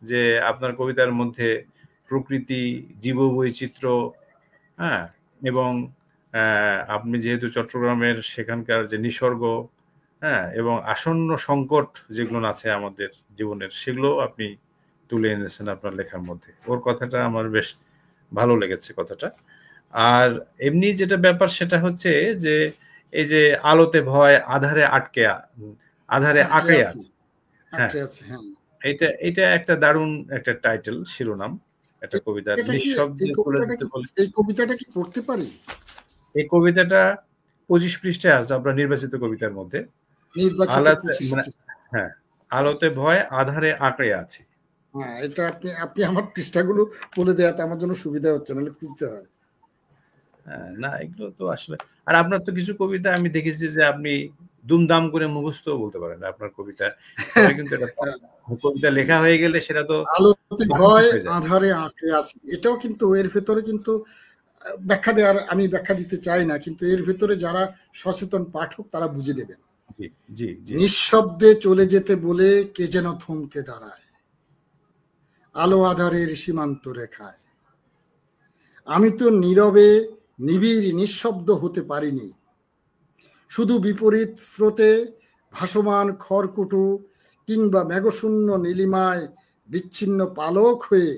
যে আপনার কবিতার মধ্যে প্রকৃতি, জীববৈচিত্র্য, হ্যাঁ, এবং আপনি যেহেতু চট্টগ্রামের সেখানকার যে নিসর্গ, হ্যাঁ, এবং আসন্ন সংকট যেগুলো আছে আমাদের জীবনের, সেগুলো আপনি তুলে এনেছেন আপনার লেখার মধ্যে। ওর কথাটা আমার বেশ ভালো লেগেছে কথাটা। আর এমনি যেটা ব্যাপার সেটা হচ্ছে যে এই যে আলোতে ভয় আধারে আধারে আঁকড়ে আছে। হ্যাঁ, এটা একটা দারুণ একটা টাইটেল, শিরোনাম একটা কবিতার। নিঃশব্দে চলে যেতে বলে। এই কবিতাটা কি পড়তে পারি? এই কবিতাটা 25 পৃষ্ঠায় আছে আপনার নির্বাচিত কবিতার মধ্যে। হ্যাঁ, আলোতে ভয় আধারে আঁকড়ে আছে। হ্যাঁ, এটা আপনি আমার পৃষ্ঠাগুলো বলে দেওয়াতে আমার জন্য সুবিধা হচ্ছে, নাহলে খুঁজতে হয়। না, এগুলো তো আসলে, আর আপনার তো কিছু কবিতা আমি দেখেছি যে আপনি দুমদাম করে মুখস্থ বলতে পারেন আপনার কবিতা। কিন্তু এটা কবিতা লেখা হয়ে গেলে সেটা তো আলোতে ভয় আধারে আঁকড়ে আছে, এটাও কিন্তু এর ভেতরে কিন্তু আমি ব্যাখ্যা দিতে চাই না, কিন্তু এর ভেতরে যারা সচেতন পাঠক তারা বুঝে নেবেন। নিঃশব্দে চলে যেতে বলে কে যেন থমকে দাঁড়ায় আলো আধারের সীমান্ত রেখায়। আমি তো নীরবে নিবিড় নিঃশব্দ হতে পারিনি, শুধু বিপরীত স্রোতে ভাসমান খড়কুটো কিংবা মেঘশূন্য নীলিমায় বিচ্ছিন্ন পালক হয়ে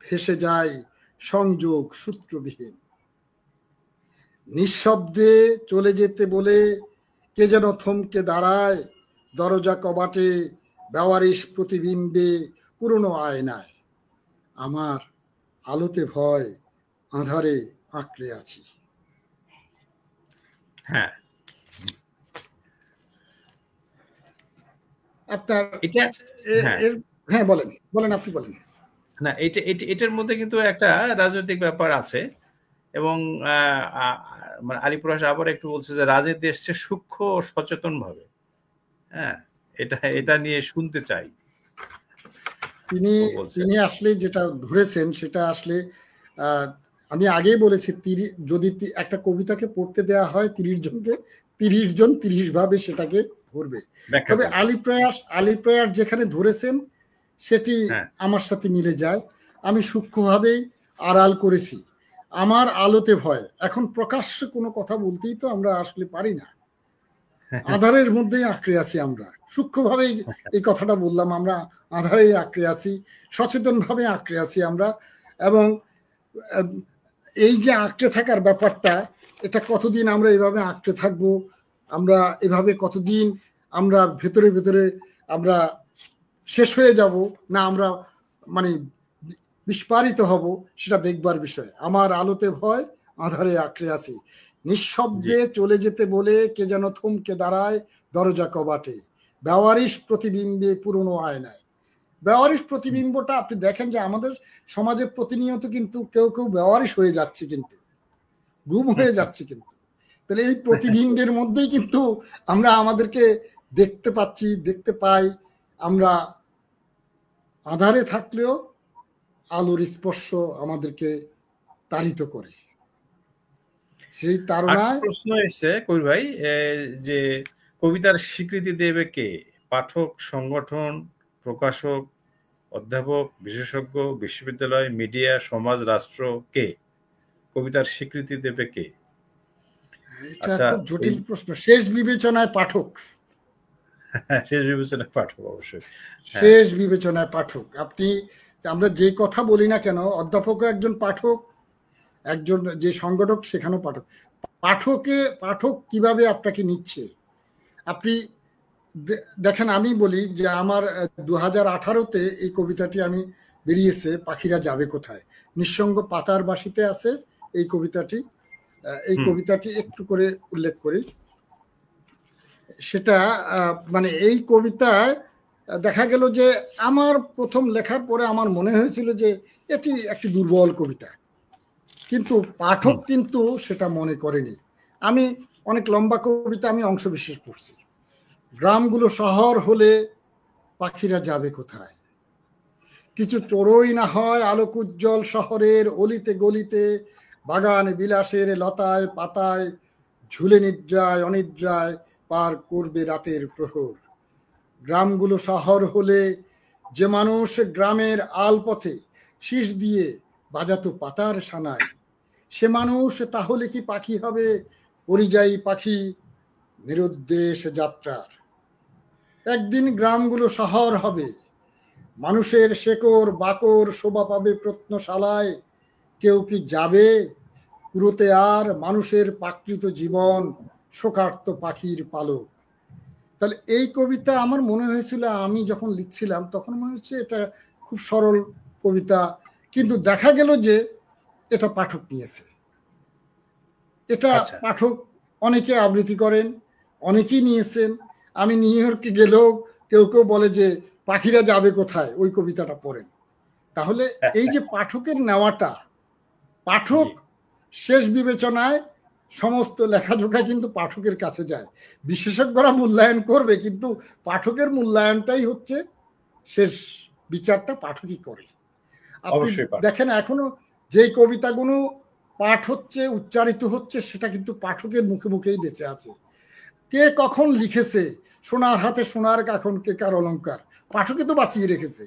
ভেসে যায় সংযোগ সূত্রবিহীন। নিঃশব্দে চলে যেতে বলে কে যেন থমকে দাঁড়ায় দরজা কবাটে বেওয়ারিশ প্রতিবিম্বে পুরনো আয়নায়। আমার আলোতে ভয় আধারে আঁকড়ে আছি। হ্যাঁ, আপনার হ্যাঁ বলেন আপনি বলেন। না, এটার মধ্যে কিন্তু একটা রাজনৈতিক ব্যাপার আছে, এবং মানে আলী প্রকাশ আবার একটু বলছে যে রাজনীতি এসছে সূক্ষ্ম ও সচেতন ভাবে। হ্যাঁ, এটা নিয়ে শুনতে চাই। তিনি আসলে যেটা ধরেছেন সেটা আসলে আমি আগেই বলেছি, যদি একটা কবিতাকে পড়তে দেওয়া হয় 30 জনকে, 30 জন 30 ভাবে সেটাকে ধরবে। তবে আলী প্রয়াস যেখানে ধরেছেন সেটি আমার সাথে মিলে যায়। আমি সূক্ষ্মভাবেই আড়াল করেছি। আমার আলোতে ভয়, এখন প্রকাশ্যে কোনো কথা বলতেই তো আমরা আসলে পারি না, আধারের মধ্যেই আঁকড়ে আছি আমরা। সূক্ষ্মভাবেই এই কথাটা বললাম, আমরা আধারেই আঁকড়ে আছি, সচেতনভাবে আঁকড়ে আছি আমরা। এবং এই যে আঁকড়ে থাকার ব্যাপারটা, এটা কতদিন আমরা এভাবে আঁকড়ে থাকবো, আমরা এভাবে কতদিন আমরা ভেতরে ভেতরে আমরা শেষ হয়ে যাব না, আমরা মানে বিস্ফারিত হব, সেটা দেখবার বিষয়। আমার আলোতে ভয় আধারে আঁকড়ে আছি, নিঃশব্দে চলে যেতে বলে কে যেন থমকে দাঁড়ায় দরজা কবাটে বেওয়ারিশ প্রতিবিম্বে পুরনো আয়নায়। বেওয়ারিশ প্রতিবিম্বটা আপনি দেখেন যে আমাদের সমাজে প্রতিনিয়ত কিন্তু কেউ কেউ বেওয়ারিশ হয়ে যাচ্ছে, কিন্তু গুম হয়ে যাচ্ছে। কিন্তু তাহলে এই প্রতিবিম্বের মধ্যেই কিন্তু আমরা আমাদেরকে দেখতে পাই। আমরা আধারে থাকলেও আলোর স্পর্শ আমাদেরকে তাড়িত করে। সেই তাড়নায় প্রশ্ন এসছে কবির ভাই, যে কবিতার স্বীকৃতি দেবে কে? পাঠক, সংগঠন, প্রকাশক, অধ্যাপক, বিশেষজ্ঞ, বিশ্ববিদ্যালয়, মিডিয়া, সমাজ, রাষ্ট্র? কে কবিতার স্বীকৃতি দেবে? কে? এটা খুব জটিল প্রশ্ন। শেষ বিবেচনায় পাঠক। শেষ বিবেচনায় পাঠক, অবশ্যই শেষ বিবেচনায় পাঠক। আমরা যে কথা বলি না কেন, অধ্যাপক একজন পাঠক, একজন যে সংগঠক সেখানেও পাঠক। পাঠক কিভাবে আপনাকে নিচ্ছে আপনি দেখেন। আমি বলি যে আমার 2018-তে এই কবিতাটি আমি বেরিয়েছে, পাখিরা যাবে কোথায়, নিঃসঙ্গ পাতার বাসিতে আছে এই কবিতাটি। এই কবিতাটি একটু করে উল্লেখ করি। সেটা মানে এই কবিতায় দেখা গেল যে আমার প্রথম লেখার পরে আমার মনে হয়েছিল যে এটি একটি দুর্বল কবিতা, কিন্তু পাঠক কিন্তু সেটা মনে করেনি। আমি অনেক লম্বা কবিতা আমি অংশবিশেষ পড়ছি। গ্রামগুলো শহর হলে পাখিরা যাবে কোথায়, কিছু চড়ই না হয় আলোকোজ্জ্বল শহরের অলিতে গলিতে, বাগান বিলাসের লতায় পাতায় ঝুলে নিদ্রায় অনিদ্রায় পার করবে রাতের প্রহর। গ্রামগুলো শহর হলে যে মানুষ গ্রামের আলপথে শীষ দিয়ে বাজাতো পাতার সানায়, সে মানুষ তাহলে কি পাখি হবে পরিযায়ী পাখি নিরুদ্দেশ যাত্রার? একদিন গ্রামগুলো শহর হবে, মানুষের শেকড় বাকর শোভা পাবে প্রত্নশালায়। কেউ কি যাবে কুড়োতে আর মানুষের প্রাকৃত জীবন শোকার্ত পাখির পালক। তাহলে এই কবিতা আমার মনে হয়েছিল, আমি যখন লিখছিলাম তখন মনে হচ্ছে এটা খুব সরল কবিতা, কিন্তু দেখা গেল যে এটা পাঠক নিয়েছে। এটা আচ্ছা পাঠক অনেকে আবৃত্তি করেন, অনেকেই নিয়েছেন। আমি নিউ ইয়র্কে গেলেও কেউ কেউ বলে যে পাখিরা যাবে কোথায়, ওই কবিতাটা পড়েন। তাহলে এই যে পাঠকের নেওয়াটা, পাঠক শেষ বিবেচনায় সমস্ত লেখাজোখা কিন্তু পাঠকের কাছে যায়। বিশেষজ্ঞরা মূল্যায়ন করবে, কিন্তু পাঠকের মূল্যায়নটাই হচ্ছে শেষ বিচারটা পাঠকই করে। আপনি দেখেন এখনো যে কবিতাগুলো পাঠ হচ্ছে, উচ্চারিত হচ্ছে, সেটা কিন্তু পাঠকের মুখে মুখেই বেঁচে আছে। কে কখন লিখেছে, সোনার হাতে সোনার কাখন কে কার অলঙ্কার, পাঠকই তো বাঁচিয়ে রেখেছে।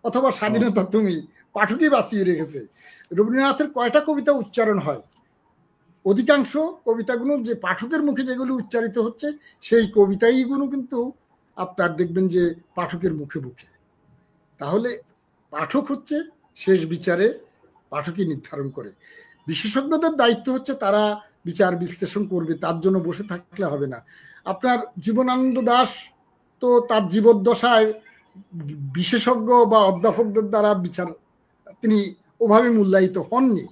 অথবা স্বাধীনতা তুমি, পাঠকই বাঁচিয়ে রেখেছে। রবীন্দ্রনাথের কয়টা কবিতা উচ্চারণ হয়? অধিকাংশ কবিতাগুলো যে পাঠকের মুখে যেগুলো উচ্চারিত হচ্ছে, সেই কবিতাইগুলো কিন্তু আপনার দেখবেন যে পাঠকের মুখে মুখে। তাহলে পাঠক হচ্ছে শেষ বিচারে, পাঠকই নির্ধারণ করে। বিশেষজ্ঞদের দায়িত্ব হচ্ছে তারা বিচার বিশ্লেষণ করবে, তার জন্য বসে থাকলে হবে না। আপনার জীবনানন্দ দাশ তো তার জীবদ্দশায় বিশেষজ্ঞ বা অধ্যাপকদের দ্বারা বিচার, তিনি ওভাবে মূল্যায়িত হননি।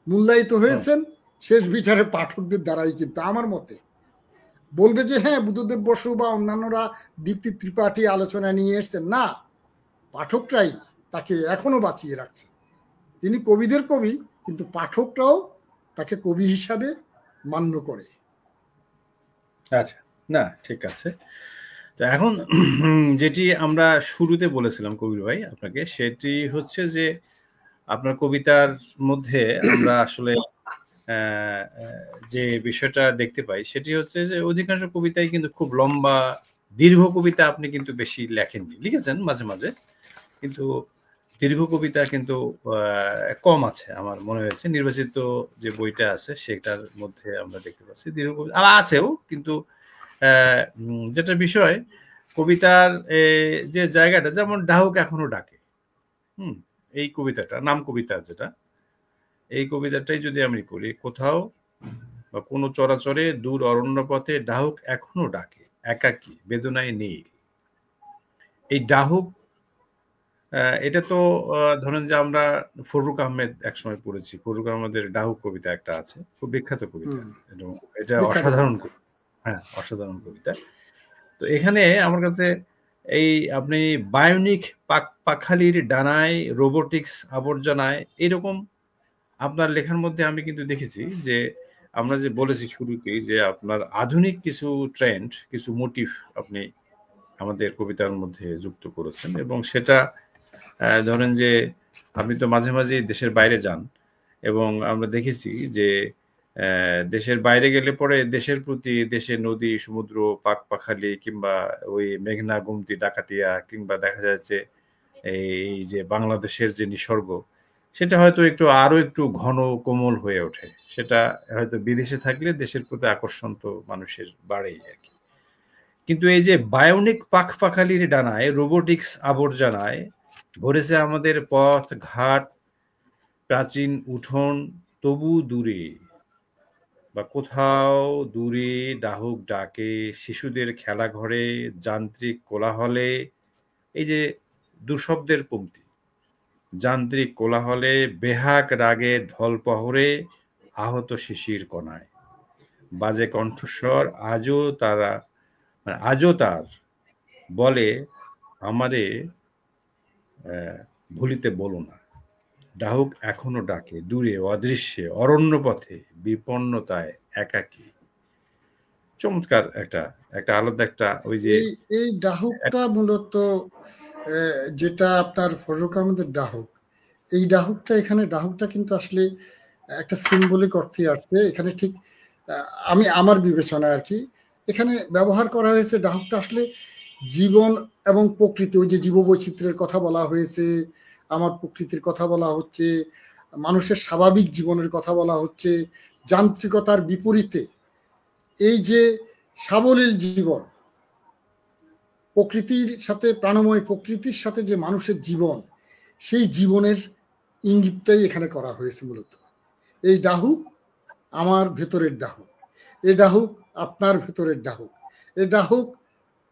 মূল্যায়িত হয়েছেন শেষ বিচারে পাঠকদের দ্বারাই। কিন্তু আমার মতে বলবে যে হ্যাঁ বুদ্ধদেব বসু বা অন্যান্যরা, দীপ্তি ত্রিপাঠী আলোচনা নিয়ে এসছেন, না, পাঠকরাই তাকে এখনো বাঁচিয়ে রাখছে। তিনি কবিদের কবি, কিন্তু পাঠকরাও তাকে কবি হিসাবে মান্য করে। আচ্ছা, না ঠিক আছে। তো এখন যেটি আমরা শুরুতে বলেছিলাম কবির ভাই আপনাকে, সেটি হচ্ছে যে আপনার কবিতার মধ্যে আমরা আসলে যে বিষয়টা দেখতে পাই সেটি হচ্ছে যে অধিকাংশ কবিতাই কিন্তু খুব লম্বা দীর্ঘ কবিতা আপনি কিন্তু বেশি লেখেননি, লিখেছেন মাঝে মাঝে, কিন্তু দীর্ঘ কবিতা কিন্তু কম আছে আমার মনে হয়েছে। নির্বাচিত যে বইটা আছে সেটার মধ্যে আমরা দেখতে পাচ্ছি দীর্ঘ কবিতা আছেও, কিন্তু যেটা বিষয় কবিতার যে জায়গাটা, যেমন ডাহুক এখনো ডাকে, এই কবিতাটা নাম কবিতা যেটা, এই কবিতাটাই যদি আমি করি, কোথাও বা কোনো চরাচরে দূর অরণ্য পথে ডাহুক এখনো ডাকে, একাকী বেদনায় নেই। এই ডাহুক, এটা তো ধরেন যে আমরা ফররুখ আহমেদ একসময় পড়েছি, ফররুখ আহমেদের ডাহুক কবিতা একটা আছে, খুব বিখ্যাত কবিতা, এবং এটা অসাধারণ, হ্যাঁ অসাধারণ কবিতা। তো এখানে আমার কাছে এই আপনি বায়োনিক পাখালির ডানায় রোবোটিক্স আবর্জনায়, এরকম আপনার লেখার মধ্যে আমি কিন্তু দেখেছি যে আমরা যে বলেছি শুরুতেই যে আপনার আধুনিক কিছু ট্রেন্ড, কিছু মোটিভ আপনি আমাদের কবিতার মধ্যে যুক্ত করেছেন, এবং সেটা ধরেন যে আপনি তো মাঝে মাঝে দেশের বাইরে যান, এবং আমরা দেখেছি যে দেশের বাইরে গেলে পরে দেশের প্রতি, দেশের নদী সমুদ্র পাখালি কিংবা ওই মেঘনা গুমতি ডাকাতিয়া, কিংবা দেখা যাচ্ছে এই যে বাংলাদেশের যে নিসর্গ, সেটা হয়তো আরো একটু ঘন কোমল হয়ে ওঠে। সেটা হয়তো বিদেশে থাকলে দেশের প্রতি আকর্ষণ তো মানুষের বাড়েই আর কি। কিন্তু এই যে বায়োনিক পাখালির ডানায় রোবোটিক্স আবর্জনায় ভরেছে আমাদের পথ ঘাট, প্রাচীন উঠোন, তবু দূরে বা কোথাও দূরে ডাহুক ডাকে, শিশুদের খেলা ঘরে, যান্ত্রিক কোলাহলে, এই যে দুশব্দের পংক্তি, যান্ত্রিক কোলাহলে, বেহাক রাগে ধলপহরে, আহত শিশির কণায়, বাজে কণ্ঠস্বর আজও তার বলে আমারে ভুলিতে বলো না, ডাহুক এখনো ডাকে দূরে অদৃশ্যে অরণ্য পথে, বিপন্নতায় একাকী। চমৎকার একটা আলাদা একটা ওই যে এই ডাহুকটা মূলত যেটা আপনার ফররুখ আহমেদের ডাহুক, এই ডাহুকটা, এখানে ডাহুকটা কিন্তু আসলে একটা সিম্বলিক অর্থে আসছে এখানে। ঠিক আমি আমার বিবেচনায় আর কি, এখানে ব্যবহার করা হয়েছে ডাহুকটা আসলে জীবন এবং প্রকৃতি, ওই যে জীববৈচিত্র্যের কথা বলা হয়েছে, আমার প্রকৃতির কথা বলা হচ্ছে, মানুষের স্বাভাবিক জীবনের কথা বলা হচ্ছে, যান্ত্রিকতার বিপরীতে এই যে সাবলীল জীবন, প্রকৃতির সাথে, প্রাণময় প্রকৃতির সাথে যে মানুষের জীবন, সেই জীবনের ইঙ্গিতটাই এখানে করা হয়েছে মূলত। এই ডাহুক আমার ভেতরের ডাহুক, এই ডাহুক আপনার ভেতরের ডাহুক। এই ডাহুক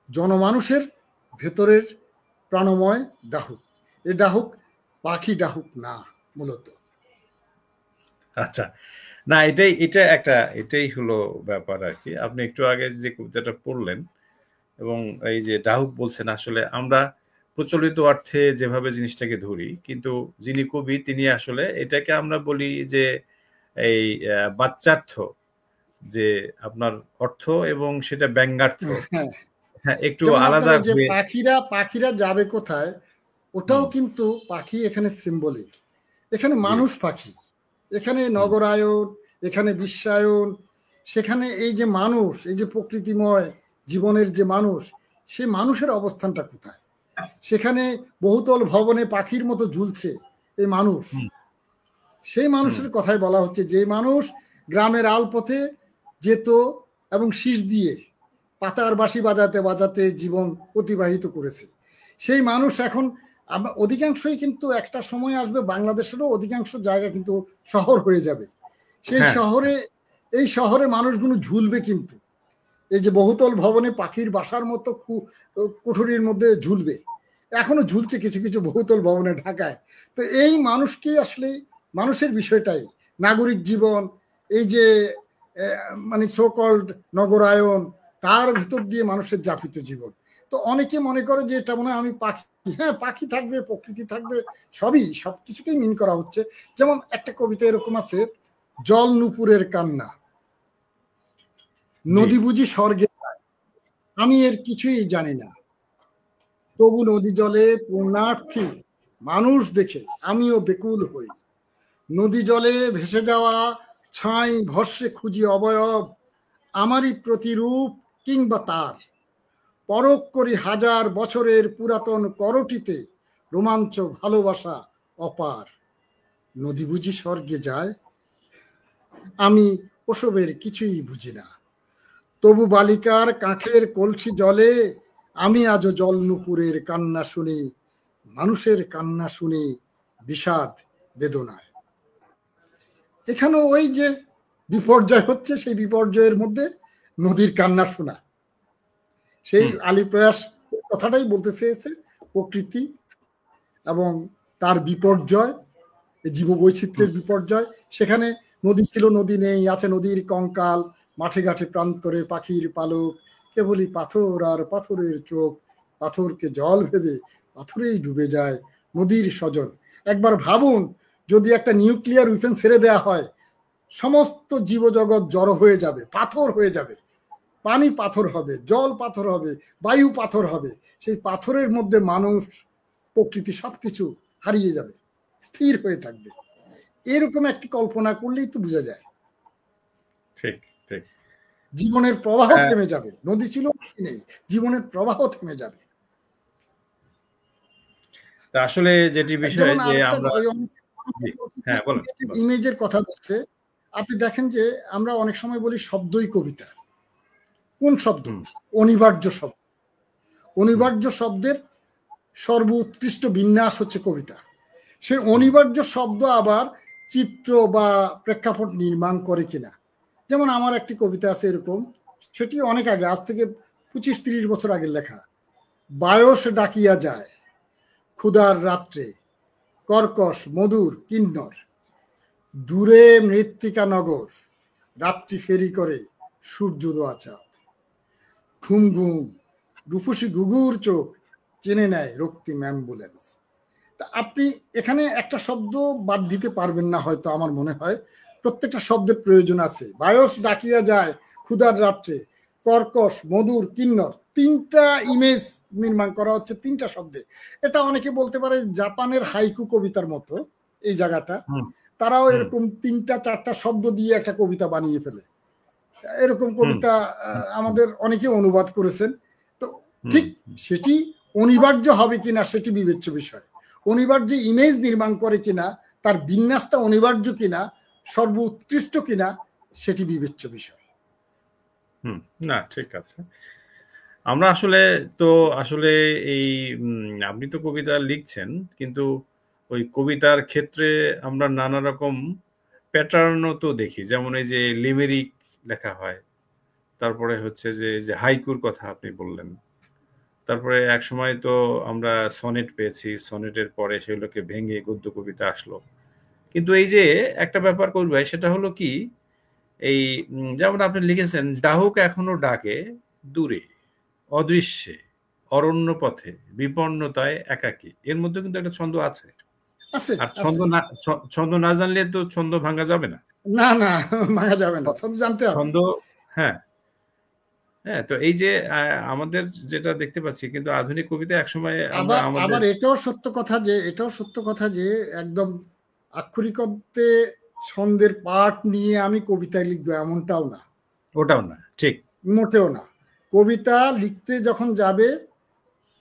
জনমানুষের ভেতরের প্রাণময় ডাহুক। এই ডাহুক পাখি ডাহুক না মূলত। আচ্ছা, না এটাই হলো ব্যাপার আর কি। আপনি একটু আগে যে কবিতাটা পড়লেন এবং এই যে ডাহুক বলছেন, আসলে আমরা প্রচলিত অর্থে যেভাবে জিনিসটাকে ধরি, কিন্তু যিনি কবি তিনি আসলে এটাকে আমরা বলি যে এই বাচ্চার্থ, যে আপনার অর্থ এবং সেটা ব্যঙ্গার্থ, হ্যাঁ, হ্যাঁ, একটু যেমন আপনার আলাদা এই যে হয়ে। পাখিরা যাবে কোথায়, ওটাও কিন্তু পাখি এখানে সিম্বলিক। এখানে মানুষ পাখি, এখানে নগরায়ন, এখানে বিশ্বায়ন, সেখানে এই যে মানুষ, এই যে প্রকৃতিময় জীবনের যে মানুষ, সে মানুষের অবস্থানটা কোথায়? সেখানে বহুতল ভবনে পাখির মতো ঝুলছে এই মানুষ। সেই মানুষের কথাই বলা হচ্ছে, যে মানুষ গ্রামের আলপথে যেত এবং শীষ দিয়ে পাতার বাঁশি বাজাতে বাজাতে জীবন অতিবাহিত করেছে। সেই মানুষ এখন অধিকাংশই কিন্তু একটা সময় আসবে, বাংলাদেশেরও অধিকাংশ জায়গা কিন্তু শহর হয়ে যাবে। সেই শহরে, এই শহরে মানুষগুলো ঝুলবে, কিন্তু এই যে বহুতল ভবনে পাখির বাসার মতো কুঠুরির মধ্যে ঝুলবে। এখনো ঝুলছে কিছু কিছু বহুতল ভবনে ঢাকায়। তো এই মানুষকে আসলে, মানুষের বিষয়টাই নাগরিক জীবন, এই যে মানে সোকল্ড নগরায়ন, তার ভিতর দিয়ে মানুষের যাপিত জীবন। তো অনেকে মনে করে যে এটা মনে হয় আমি পাখি। হ্যাঁ, পাখি থাকবে, প্রকৃতি থাকবে, সব কিছুকেই মিন করা হচ্ছে। যেমন একটা কবিতা এরকম আছে, জল নুপুরের কান্না, নদী বুঝি স্বর্গে, আমি এর কিছুই জানি না, তবু নদী জলে পূর্ণার্থী মানুষ দেখে আমিও বেকুল হই। নদী জলে ভেসে যাওয়া ছাই ভস্যে খুঁজি অবয়ব, আমারই প্রতিরূপ কিংবা তার, পরখ করি হাজার বছরের পুরাতন করটিতে, রোমাঞ্চ ভালোবাসা অপার। নদী বুঝি স্বর্গে যায়, আমি ওসবের কিছুই বুঝি না, তবু বালিকার কাঁখের কলসি জলে আমি আজও জল নুপুরের কান্না শুনি, মানুষের কান্না শুনি বিষাদ বেদনায়। এখানে ওই যে বিপর্যয় হচ্ছে, সেই বিপর্যয়ের মধ্যে নদীর কান্না শোনা, সেই আলী প্রয়াস কথাটাই বলতে চেয়েছে, প্রকৃতি এবং তার বিপর্যয়, জীববৈচিত্র্যের বিপর্যয়। সেখানে নদী ছিল, নদী নেই, আছে নদীর কঙ্কাল, মাঠে ঘাটে প্রান্তরে পাখির পালক, কেবলই পাথর আর পাথরের চোখ, পাথরকে জল ভেবে পাথরেই ডুবে যায় নদীর স্বজন। একবার ভাবুন, যদি একটা নিউক্লিয়ার উইপেন ছেড়ে দেওয়া হয়, সমস্ত জীবজগৎ জড়ো হয়ে যাবে, পাথর হয়ে যাবে, পানি পাথর হবে, জল পাথর হবে, বায়ু পাথর হবে, সেই পাথরের মধ্যে মানুষ, প্রকৃতি সবকিছু হারিয়ে যাবে, স্থির হয়ে থাকবে। এরকম একটি কল্পনা করলেই তো বোঝা যায়। ঠিক ঠিক, জীবনের প্রবাহ থেমে যাবে, নদী ছিল নেই, জীবনের প্রবাহ থেমে যাবে। আসলে যেটি বিষয় যে আমরা, হ্যাঁ বলেন, ইমেজের কথা বলছে, আপনি দেখেন যে আমরা অনেক সময় বলি শব্দই কবিতা। কোন শব্দ? অনিবার্য শব্দ। অনিবার্য শব্দের সর্বোৎকৃষ্ট বিন্যাস হচ্ছে কবিতা। সেই অনিবার্য শব্দ আবার চিত্র বা প্রেক্ষাপট নির্মাণ করে কিনা। যেমন আমার একটি কবিতা আছে এরকম, সেটি অনেক আগে, আজ থেকে 25-30 বছর আগের লেখা। বায়স ডাকিয়া যায় ক্ষুধার রাত্রে, কর্কশ মধুর কিন্নর, দূরে মৃত্তিকা নগর, রাত্রি ফেরি করে সূর্যোদয় চাঁদ, ঘুম ঘুম রূপসী ঘুঘুর চোখ চেনে নেয় রক্তিম অ্যাম্বুলেন্স। তা আপনি এখানে একটা শব্দ বাদ দিতে পারবেন না হয়তো, আমার মনে হয় প্রত্যেকটা শব্দের প্রয়োজন আছে। বায়স ডাকিয়া যায় ক্ষুধার রাত্রে, কর্কশ মধুর কিন্নর, তিনটা ইমেজ নির্মাণ করা হচ্ছে তিনটা শব্দে। এটা অনেকে বলতে পারে জাপানের হাইকু কবিতার মতো এই জায়গাটা, তারাও এরকম 3-4টা শব্দ দিয়ে একটা কবিতা বানিয়ে ফেলে। এরকম কবিতা আমাদের অনেকে অনুবাদ করেছেন। তো ঠিক সেটি অনিবার্য হবে কিনা সেটি বিবেচ্য বিষয়। অনিবার্য ইমেজ নির্মাণ করে কিনা, তার বিন্যাসটা অনিবার্য কিনা, সর্বোৎকৃষ্ট কিনা, সেটি বিবেচ্য বিষয়। না ঠিক আছে। আমরা আসলে আসলে এই আপনি তো কবিতা লিখছেন, কিন্তু ওই কবিতার ক্ষেত্রে আমরা নানা রকম প্যাটার্নও তো দেখি। যেমন এই যে লিমেরিক লেখা হয়, তারপরে হচ্ছে যে হাইকুর কথা আপনি বললেন, তারপরে এক সময় তো আমরা সনেট পেয়েছি, সনেটের পরে সেগুলোকে ভেঙে গদ্য কবিতা আসলো। কিন্তু এই যে একটা ব্যাপার করবে, সেটা হলো কি, এই যেমন আপনি লিখেছেন, ডাহুক এখনো ডাকে দূরে অদৃশ্যে অরণ্য পথে বিপন্নতায় একাকী, এর মধ্যে কিন্তু একটা ছন্দ আছে। আছে আর আছে ছন্দ না জানলে তো ছন্দ ভাঙা যাবে না। না না ভাঙা যাবে না, ছন্দ জানতে হবে। ছন্দ, হ্যাঁ হ্যাঁ, তো এই যে আমাদের যেটা দেখতে পাচ্ছি, কিন্তু আধুনিক কবিতা একসময় আমরা আবার আমাদের আবার এটাও সত্য কথা যে একদম আক্ষরিক অর্থে ছন্দের পাঠ নিয়ে আমি কবিতায় লিখবো এমনটাও না, ওটাও না, ঠিক মোটেও না। কবিতা লিখতে যখন যাবে,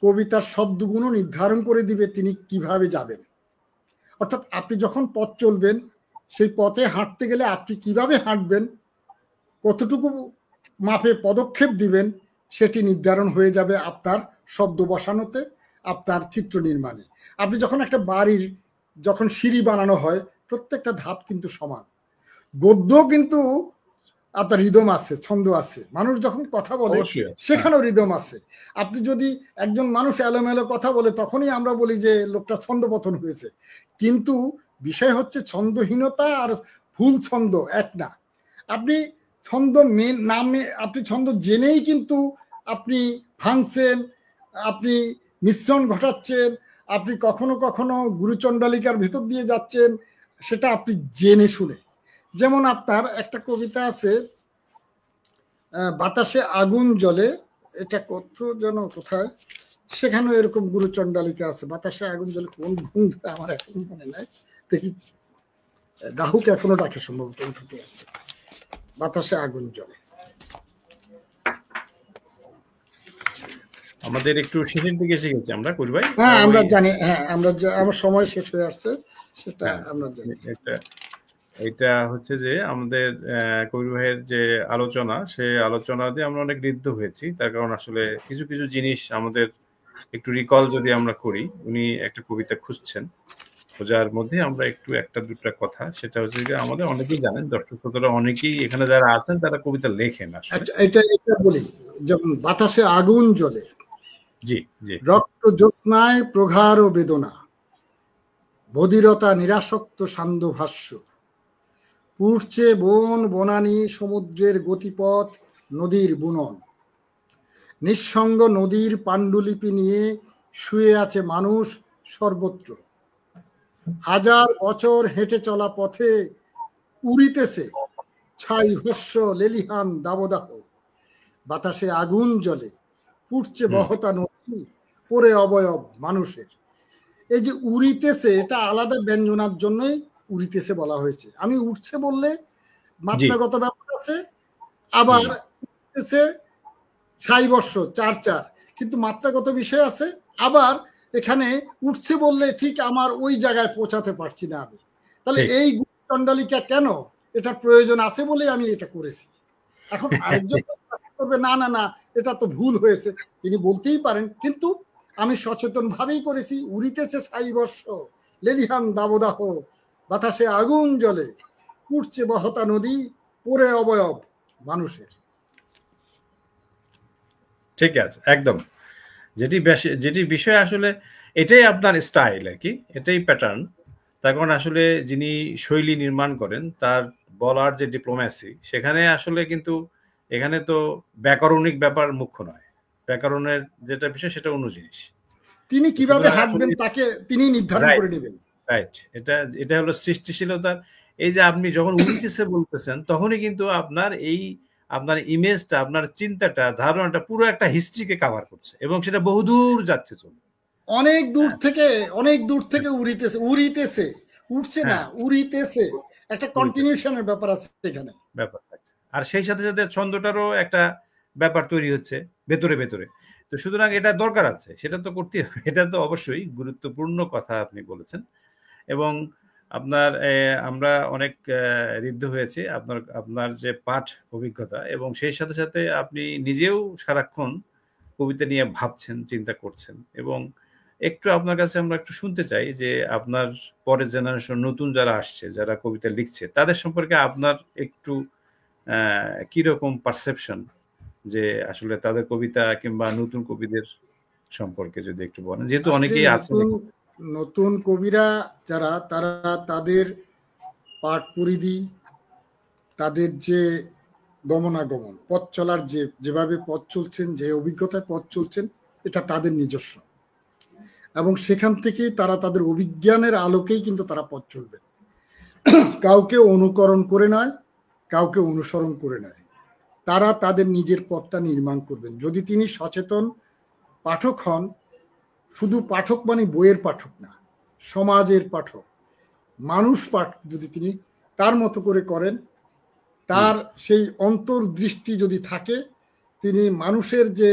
কবিতার শব্দগুলো নির্ধারণ করে দিবে তিনি কিভাবে যাবেন। অর্থাৎ আপনি যখন পথ চলবেন, সেই পথে হাঁটতে গেলে আপনি কিভাবে হাঁটবেন, কতটুকু মাপে পদক্ষেপ দিবেন, সেটি নির্ধারণ হয়ে যাবে আপনার শব্দ বসানোতে, আপনার চিত্র নির্মাণে। আপনি যখন একটা বাড়ির যখন সিঁড়ি বানানো হয়, প্রত্যেকটা ধাপ কিন্তু সমান। গদ্য কিন্তু আপনার রিদম আছে, ছন্দ আছে। মানুষ যখন কথা বলে অবশ্যই আছে, হ্যাঁ। সেখানেও রিদম আছে। আপনি যদি একজন মানুষ এলোমেলো কথা বলে, তখনই আমরা বলি যে লোকটা ছন্দপতন হয়েছে। কিন্তু বিষয় হচ্ছে ছন্দহীনতা আর ভুল ছন্দ এক না। আপনি ছন্দ নামে আপনি ছন্দ জেনেই কিন্তু আপনি ভাঙছেন, আপনি মিশ্রণ ঘটাচ্ছেন, আপনি কখনো কখনো গুরুচণ্ডালিকার ভিতর দিয়ে যাচ্ছেন, সেটা আপনি জেনে শুনে। যেমন আপনার একটা কবিতা আছে, বাতাসে আগুন জ্বলে, এটা কত যেন কোথায়, সেখানেও এরকম গুরুচণ্ডালিকা আছে। বাতাসে আগুন জ্বলে কোন গুণ আমার এখন মনে নাই, দেখি ডাহুক এখনো ডাকে সম্ভবত উঠতে আছে, বাতাসে আগুন জ্বলে। আমাদের একটু শেষের দিকে এসে গেছি আমরা, করি ভাই। হ্যাঁ আমরা জানি, হ্যাঁ আমরা আমার সময় শেষ হয়ে আসছে, সেটা আমরা জানি। এটা হচ্ছে যে আমাদের কবির ভাইয়ের যে আলোচনা, সে আলোচনা দিয়ে আমরা অনেক ঋদ্ধ হয়েছি। তার কারণ আসলে কিছু কিছু জিনিস আমাদের একটু রিকল যদি আমরা করি, উনি একটা কবিতা খুঁজছেন, খোঁজার মধ্যে আমরা একটু একটা দুটা কথা, সেটা হচ্ছে যে আমাদের অনেকেই জানেন, দর্শক শ্রোতারা অনেকেই এখানে যারা আছেন তারা কবিতা লেখেন আসলে। আচ্ছা, এটা বলি, যেমন বাতাসে আগুন জ্বলে, জি জি, রক্ত জ্যোৎস্নায় প্রগাঢ় বেদনা, বধিরতা নিরাসক্ত সান্ধ্য ভাষ্য, পুড়ছে বন বনানী সমুদ্রের গতিপথ নদীর বুনন, নিঃসঙ্গ নদীর পাণ্ডুলিপি নিয়ে শুয়ে আছে মানুষ সর্বত্র, হাজার বছর হেঁটে চলা পথে উড়িতেছে ছাই ভস্য লেলিহান দাবদাহ, বাতাসে আগুন জ্বলে, পুড়ছে বহতা নদী, পরে অবয়ব মানুষের। এই যে উড়িতেছে, এটা আলাদা ব্যঞ্জনার জন্যই উড়িতেছে বলা হয়েছে। আমি উঠছে বললে মাত্রাগত ব্যাপার আছে, আবার উঠতেছে ছাই বর্ষ চার চার, কিন্তু মাত্রাগত বিষয় আছে। আবার এখানে উঠছে বললে ঠিক আমার ওই জায়গায় পৌঁছাতে পারছি না আমি, তাহলে এই চণ্ডালিকা কেন, এটা প্রয়োজন আছে বলে আমি এটা করেছি। এখন আরেকজন করবে না না না এটা তো ভুল হয়েছে, তিনি বলতেই পারেন, কিন্তু আমি সচেতন ভাবেই করেছি। উড়িতেছে ছাই বর্ষ লেলিহান দাবদাহ, বাতাসে আগুন জ্বলে, উঠছে বহতা নদী, পরে অবয়ব মানুষের। ঠিক আছে, একদম। যেটি বিষয় আসলে এটাই আপনার স্টাইল আর কি, এটাই প্যাটার্ন। তার কারণ আসলে যিনি শৈলী নির্মাণ করেন, তার বলার যে ডিপ্লোম্যাসি, সেখানে আসলে কিন্তু এখানে তো ব্যাকরণিক ব্যাপার মুখ্য নয়, ব্যাকরণের যেটা বিষয় সেটা অন্য জিনিস। তিনি কিভাবে হাঁটবেন তাকে তিনি নির্ধারণ করে নেবেন। রাইট, এটা হলো সৃষ্টিশীলতার। এই যে আপনি যখন উড়িতেছে বলতেছেন, তখনই কিন্তু আপনার ইমেজটা, আপনার চিন্তাটা, ধারণাটা পুরো একটা হিস্ট্রিকে কাভার করছে, এবং সেটা বহুদূর যাচ্ছে চলে, অনেক দূর থেকে উড়িতেছে, উঠছে না, উড়িতেছে, একটা কন্টিনিউশনের ব্যাপার আছে এখানে, ব্যাপার থাকছে। আর সেই সাথে সাথে ছন্দটারও একটা ব্যাপার তৈরি হচ্ছে ভেতরে ভেতরে। তো সুতরাং এটা দরকার আছে, সেটা তো করতে হবে, এটা তো অবশ্যই গুরুত্বপূর্ণ কথা আপনি বলেছেন। এবং আমরা অনেক ঋদ্ধ হয়েছে আপনার যে পাঠ অভিজ্ঞতা, এবং সেই সাথে সাথে আপনি নিজেও সারাক্ষণ কবিতা নিয়ে ভাবছেন, চিন্তা করছেন। এবং একটু আপনার কাছে আমরা একটু শুনতে চাই যে আপনার পরের জেনারেশন, নতুন যারা আসছে, যারা কবিতা লিখছে, তাদের সম্পর্কে আপনার একটু কিরকম পারসেপশন, যে আসলে তাদের কবিতা কিংবা নতুন কবিদের সম্পর্কে যদি একটু বলেন, যেহেতু আসলে অনেকেই আছেন। নতুন কবিরা যারা, তারা তাদের পাঠ পরিধি, তাদের যে গমনাগমন, পথ চলার যেভাবে পথ চলছেন, যে অভিজ্ঞতায় পথ চলছেন, এটা তাদের নিজস্ব, এবং সেখান থেকেই তারা তাদের অভিজ্ঞানের আলোকেই কিন্তু তারা পথ চলবে। কাউকে অনুকরণ করে নয়, কাউকে অনুসরণ করে নয়, তারা তাদের নিজের পথটা নির্মাণ করবেন। যদি তিনি সচেতন পাঠক হন, শুধু পাঠক মানে বইয়ের পাঠক না, সমাজের পাঠক, মানুষ পাঠ যদি তিনি তার মতো করে করেন, তার সেই অন্তর্দৃষ্টি যদি থাকে, তিনি মানুষের যে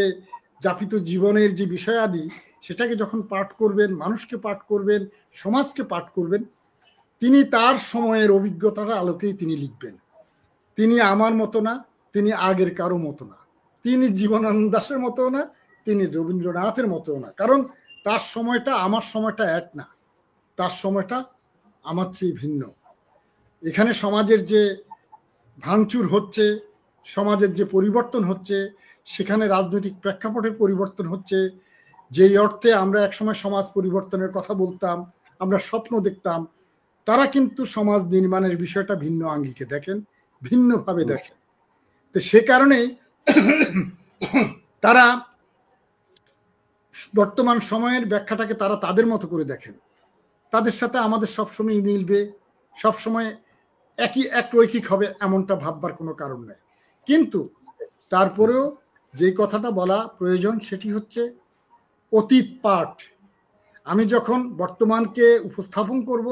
যাপিত জীবনের যে বিষয়াদি, সেটাকে যখন পাঠ করবেন, মানুষকে পাঠ করবেন, সমাজকে পাঠ করবেন, তিনি তার সময়ের অভিজ্ঞতার আলোকেই তিনি লিখবেন। তিনি আমার মতো না, তিনি আগের কারো মতো না, তিনি জীবনানন্দ দাশের মতো না, তিনি রবীন্দ্রনাথের মতো না, কারণ তার সময়টা আমার সময়টা এক না, তার সময়টা আমার চেয়ে ভিন্ন। এখানে সমাজের যে ভাঙচুর হচ্ছে, সমাজের যে পরিবর্তন হচ্ছে, সেখানে রাজনৈতিক প্রেক্ষাপটের পরিবর্তন হচ্ছে। যেই অর্থে আমরা একসময় সমাজ পরিবর্তনের কথা বলতাম, আমরা স্বপ্ন দেখতাম, তারা কিন্তু সমাজ নির্মাণের বিষয়টা ভিন্ন আঙ্গিকে দেখেন, ভিন্নভাবে দেখেন। তো সে কারণেই তারা বর্তমান সময়ের ব্যাখ্যাটাকে তারা তাদের মতো করে দেখেন। তাদের সাথে আমাদের সবসময় মিলবে, সবসময় এক রৈখিক হবে এমনটা ভাববার কোনো কারণ নেই। কিন্তু তারপরেও যে কথাটা বলা প্রয়োজন, সেটি হচ্ছে অতীত পাঠ। আমি যখন বর্তমানকে উপস্থাপন করব,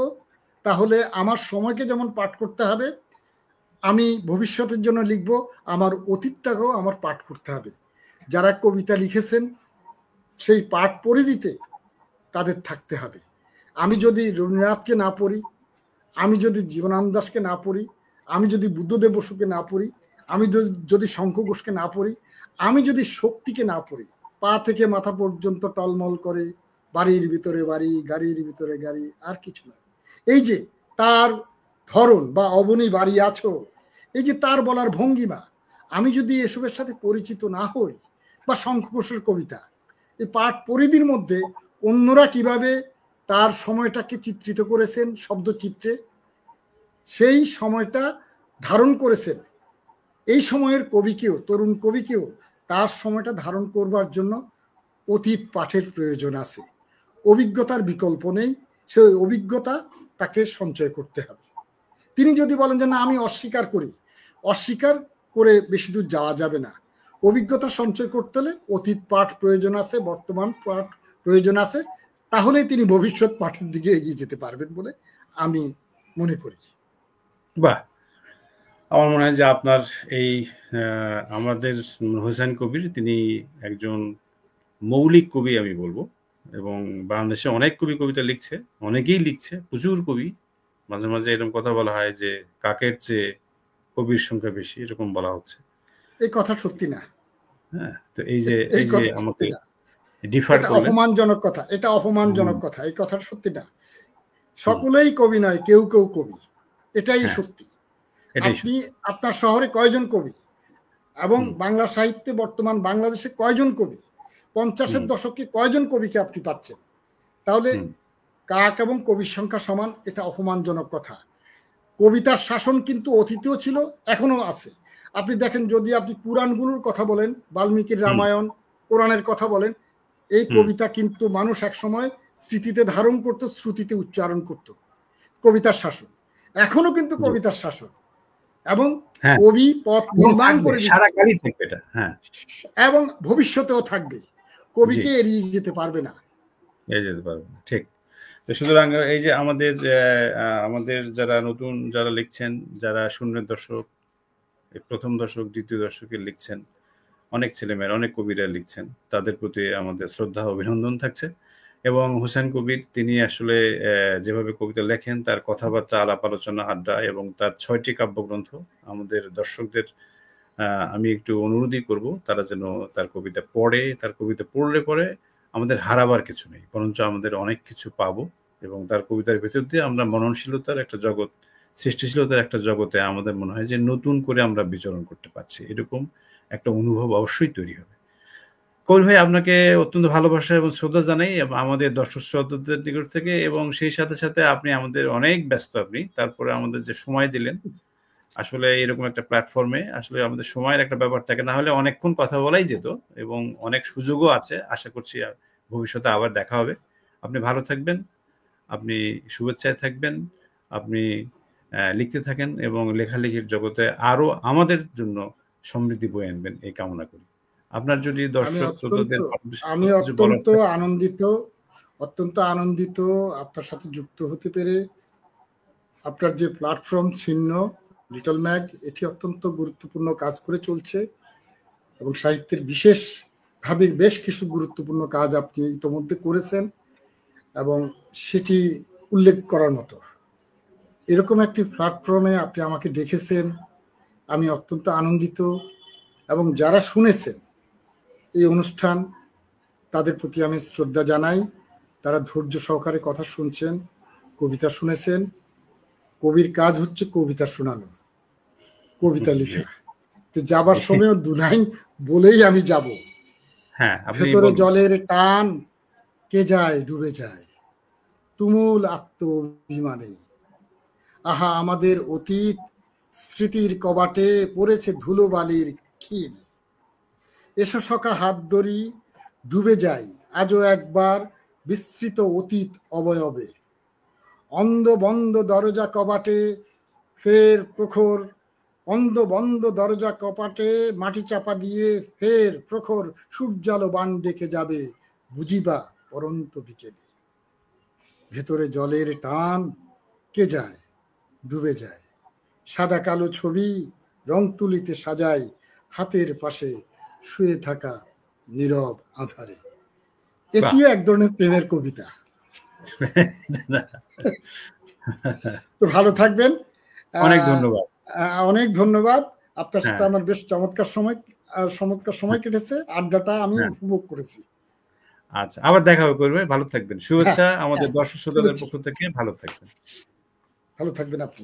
তাহলে আমার সময়কে যেমন পাঠ করতে হবে, আমি ভবিষ্যতের জন্য লিখব, আমার অতীতটাকেও আমার পাঠ করতে হবে। যারা কবিতা লিখেছেন, সেই পাঠ পরিধিতে তাদের থাকতে হবে। আমি যদি রবীন্দ্রনাথকে না পড়ি, আমি যদি জীবনানন্দ দাশকে না পড়ি, আমি যদি বুদ্ধদেব বসুকে না পড়ি, আমি যদি শঙ্খ ঘোষকে না পড়ি, আমি যদি শক্তিকে না পড়ি, পা থেকে মাথা পর্যন্ত টলমল করে, বাড়ির ভিতরে বাড়ি, গাড়ির ভিতরে গাড়ি, আর কিছু না, এই যে তার ধরন, বা অবনী বাড়ি আছো, এই যে তার বলার ভঙ্গিমা, আমি যদি এসবের সাথে পরিচিত না হই, বা শঙ্খ ঘোষের কবিতা, এই পাঠ পরিধির মধ্যে অন্যরা কিভাবে তার সময়টাকে চিত্রিত করেছেন শব্দচিত্রে, সেই সময়টা ধারণ করেছেন, এই সময়ের কবিকেও, তরুণ কবিকেও তার সময়টা ধারণ করবার জন্য অতীত পাঠের প্রয়োজন আছে। অভিজ্ঞতার বিকল্প নেই, সেই অভিজ্ঞতা তাকে সঞ্চয় করতে হবে। তিনি যদি বলেন যে না আমি অস্বীকার করি, অস্বীকার করে বেশি দূর যাওয়া যাবে না। অভিজ্ঞতা সঞ্চয় করতে হলে অতীত পাঠ প্রয়োজন আছে, বর্তমান পাঠ প্রয়োজন আছে, তাহলেই তিনি ভবিষ্যৎ পাঠের দিকে এগিয়ে যেতে পারবেন বলে আমি মনে করি। বাহ, আমার মনে হয় যে আপনার এই আমাদের হোসেন কবির, তিনি একজন মৌলিক কবি আমি বলবো, এবং বাংলাদেশে অনেক কবি কবিতা লিখছে, অনেকেই লিখছে, প্রচুর কবি। মাঝে মাঝে এরকম কথা বলা হয় যে কাকের চেয়ে কবির সংখ্যা বেশি, এরকম বলা হচ্ছে। এই কথা সত্যি না। হ্যাঁ, তো এই যে আমাকে ডিফার এটা করলেন, অপমানজনক কথা, এটা অপমানজনক কথা, এই কথাটা সত্যি না। সকলেই কবি নয়, কেউ কেউ কবি, এটাই সত্যি। আপনি আপনার শহরে কয়জন কবি, এবং বাংলা সাহিত্যে বর্তমান বাংলাদেশে কয়জন কবি, 50-এর দশকে কয়জন কবিকে আপনি পাচ্ছেন? তাহলে কাক এবং কবির সংখ্যা সমান, এটা অপমানজনক কথা। কবিতার শাসন কিন্তু অতীতেও ছিল, এখনো আছে। আপনি দেখেন, যদি আপনি পুরাণগুলোর কথা বলেন, বাল্মীকির রামায়ণ, কোরআনের কথা বলেন, এই কবিতা কিন্তু মানুষ একসময় স্মৃতিতে ধারণ করত, শ্রুতিতে উচ্চারণ করত। কবিতার শাসন এখনো কিন্তু কবিতার শাসন, এবং কবি পথ নির্মাণ করে সারাকালই থাকবে এটা, এবং ভবিষ্যতেও থাকবে। কবিকে এড়িয়ে যেতে পারবে না, ঠিক। তো সুতরাং এই যে আমাদের যারা নতুন যারা লিখছেন, যারা শূন্যের দশক, প্রথম দশক, দ্বিতীয় দশকে লিখছেন, অনেক ছেলেমেয়েরা, অনেক কবিরা লিখছেন, তাদের প্রতি আমাদের শ্রদ্ধা অভিনন্দন থাকছে। এবং হোসেন কবির, তিনি আসলে যেভাবে কবিতা লেখেন, তার কথাবার্তা, আলাপ আলোচনা, আড্ডা, এবং তার 6টি কাব্যগ্রন্থ, আমাদের দর্শকদের আমি একটু অনুরোধই করব, তারা যেন তার কবিতা পড়ে। তার কবিতা পড়লে পরে আমাদের হারাবার কিছু নেই, বরঞ্চ আমাদের অনেক কিছু পাবো, এবং তার কবিতার ভেতর দিয়ে আমরা মননশীলতার একটা জগৎ, সৃষ্টিশীলতার একটা জগতে আমাদের মনে হয় যে নতুন করে আমরা বিচরণ করতে পারছি। এরকম একটা অনুভব অবশ্যই তৈরি হবে। কবির ভাই, আপনাকে অত্যন্ত ভালোবাসা এবং শ্রদ্ধা জানাই আমাদের দর্শক শ্রোতাদের নিকট থেকে, এবং সেই সাথে সাথে আপনি আমাদের অনেক ব্যস্ত, আপনি তারপরে আমাদের যে সময় দিলেন, আসলে এরকম একটা প্ল্যাটফর্মে আসলে আমাদের সময়ের একটা ব্যাপার থাকে, না হলে অনেকক্ষণ কথা বলাই যেত এবং অনেক সুযোগও আছে। আশা করছি ভবিষ্যতে আবার দেখা হবে। আপনি ভালো থাকবেন, আপনি শুভেচ্ছায় থাকবেন, আপনি লিখতে থাকেন এবং লেখালেখির জগতে আরো আমাদের জন্য সমৃদ্ধি বয়ে আনবেন, এই কামনা করি। আপনার যদি দর্শক শ্রোতাদের আমি কিছু বলার অত্যন্ত আনন্দিত আপনার সাথে যুক্ত হতে পেরে। আপনার যে প্ল্যাটফর্ম ছিন্ন লিটল ম্যাগ, এটি অত্যন্ত গুরুত্বপূর্ণ কাজ করে চলছে এবং সাহিত্যের বিশেষভাবে বেশ কিছু গুরুত্বপূর্ণ কাজ আপনি ইতোমধ্যে করেছেন এবং সেটি উল্লেখ করার মতো। এরকম একটি প্ল্যাটফর্মে আপনি আমাকে ডেকেছেন, আমি অত্যন্ত আনন্দিত। এবং যারা শুনেছেন এই অনুষ্ঠান, তাদের প্রতি আমি শ্রদ্ধা জানাই। তারা ধৈর্য সহকারে কথা শুনছেন, কবিতা শুনেছেন। কবির কাজ হচ্ছে কবিতা শোনানো, কবিতা লেখা। তো যাবার সময় দু লাইন বলেই আমি যাব। ভেতরে জলের টান, কে যায় ডুবে যায় তুমুল আত্ম অভিমানে। আহা আমাদের অতীত স্মৃতির কবাটে পড়েছে ধুলোবালির খিল। এসো সখা হাত ধরি ডুবে যাই আজও একবার বিস্মৃত অতীত অবয়বে। অন্ধ বন্ধ দরজা কবাটে ফের প্রখর, অন্ধ বন্ধ দরজা কপাটে মাটি চাপা দিয়ে ফের প্রখর সূর্যালো বান ডেকে যাবে বুঝিবা পরন্ত বিকেলে। ভেতরে জলের টান, কে যায় ডুবে যায় সাদা কালো ছবি রং তুলিতে সাজাই হাতের পাশে শুয়ে থাকা নীরব আধারে। এটিও এক ধরনের প্রেমের কবিতা। তো ভালো থাকবেন, অনেক ধন্যবাদ। অনেক ধন্যবাদ। আপনার সাথে আমার বেশ চমৎকার সময় কেটেছে, আড্ডাটা আমি উপভোগ করেছি। আচ্ছা, আবার দেখা হবে করবে, ভালো থাকবেন। শুভেচ্ছা আমাদের দর্শক শ্রোতাদের পক্ষ থেকে, ভালো থাকবেন। ভালো থাকবেন আপনি।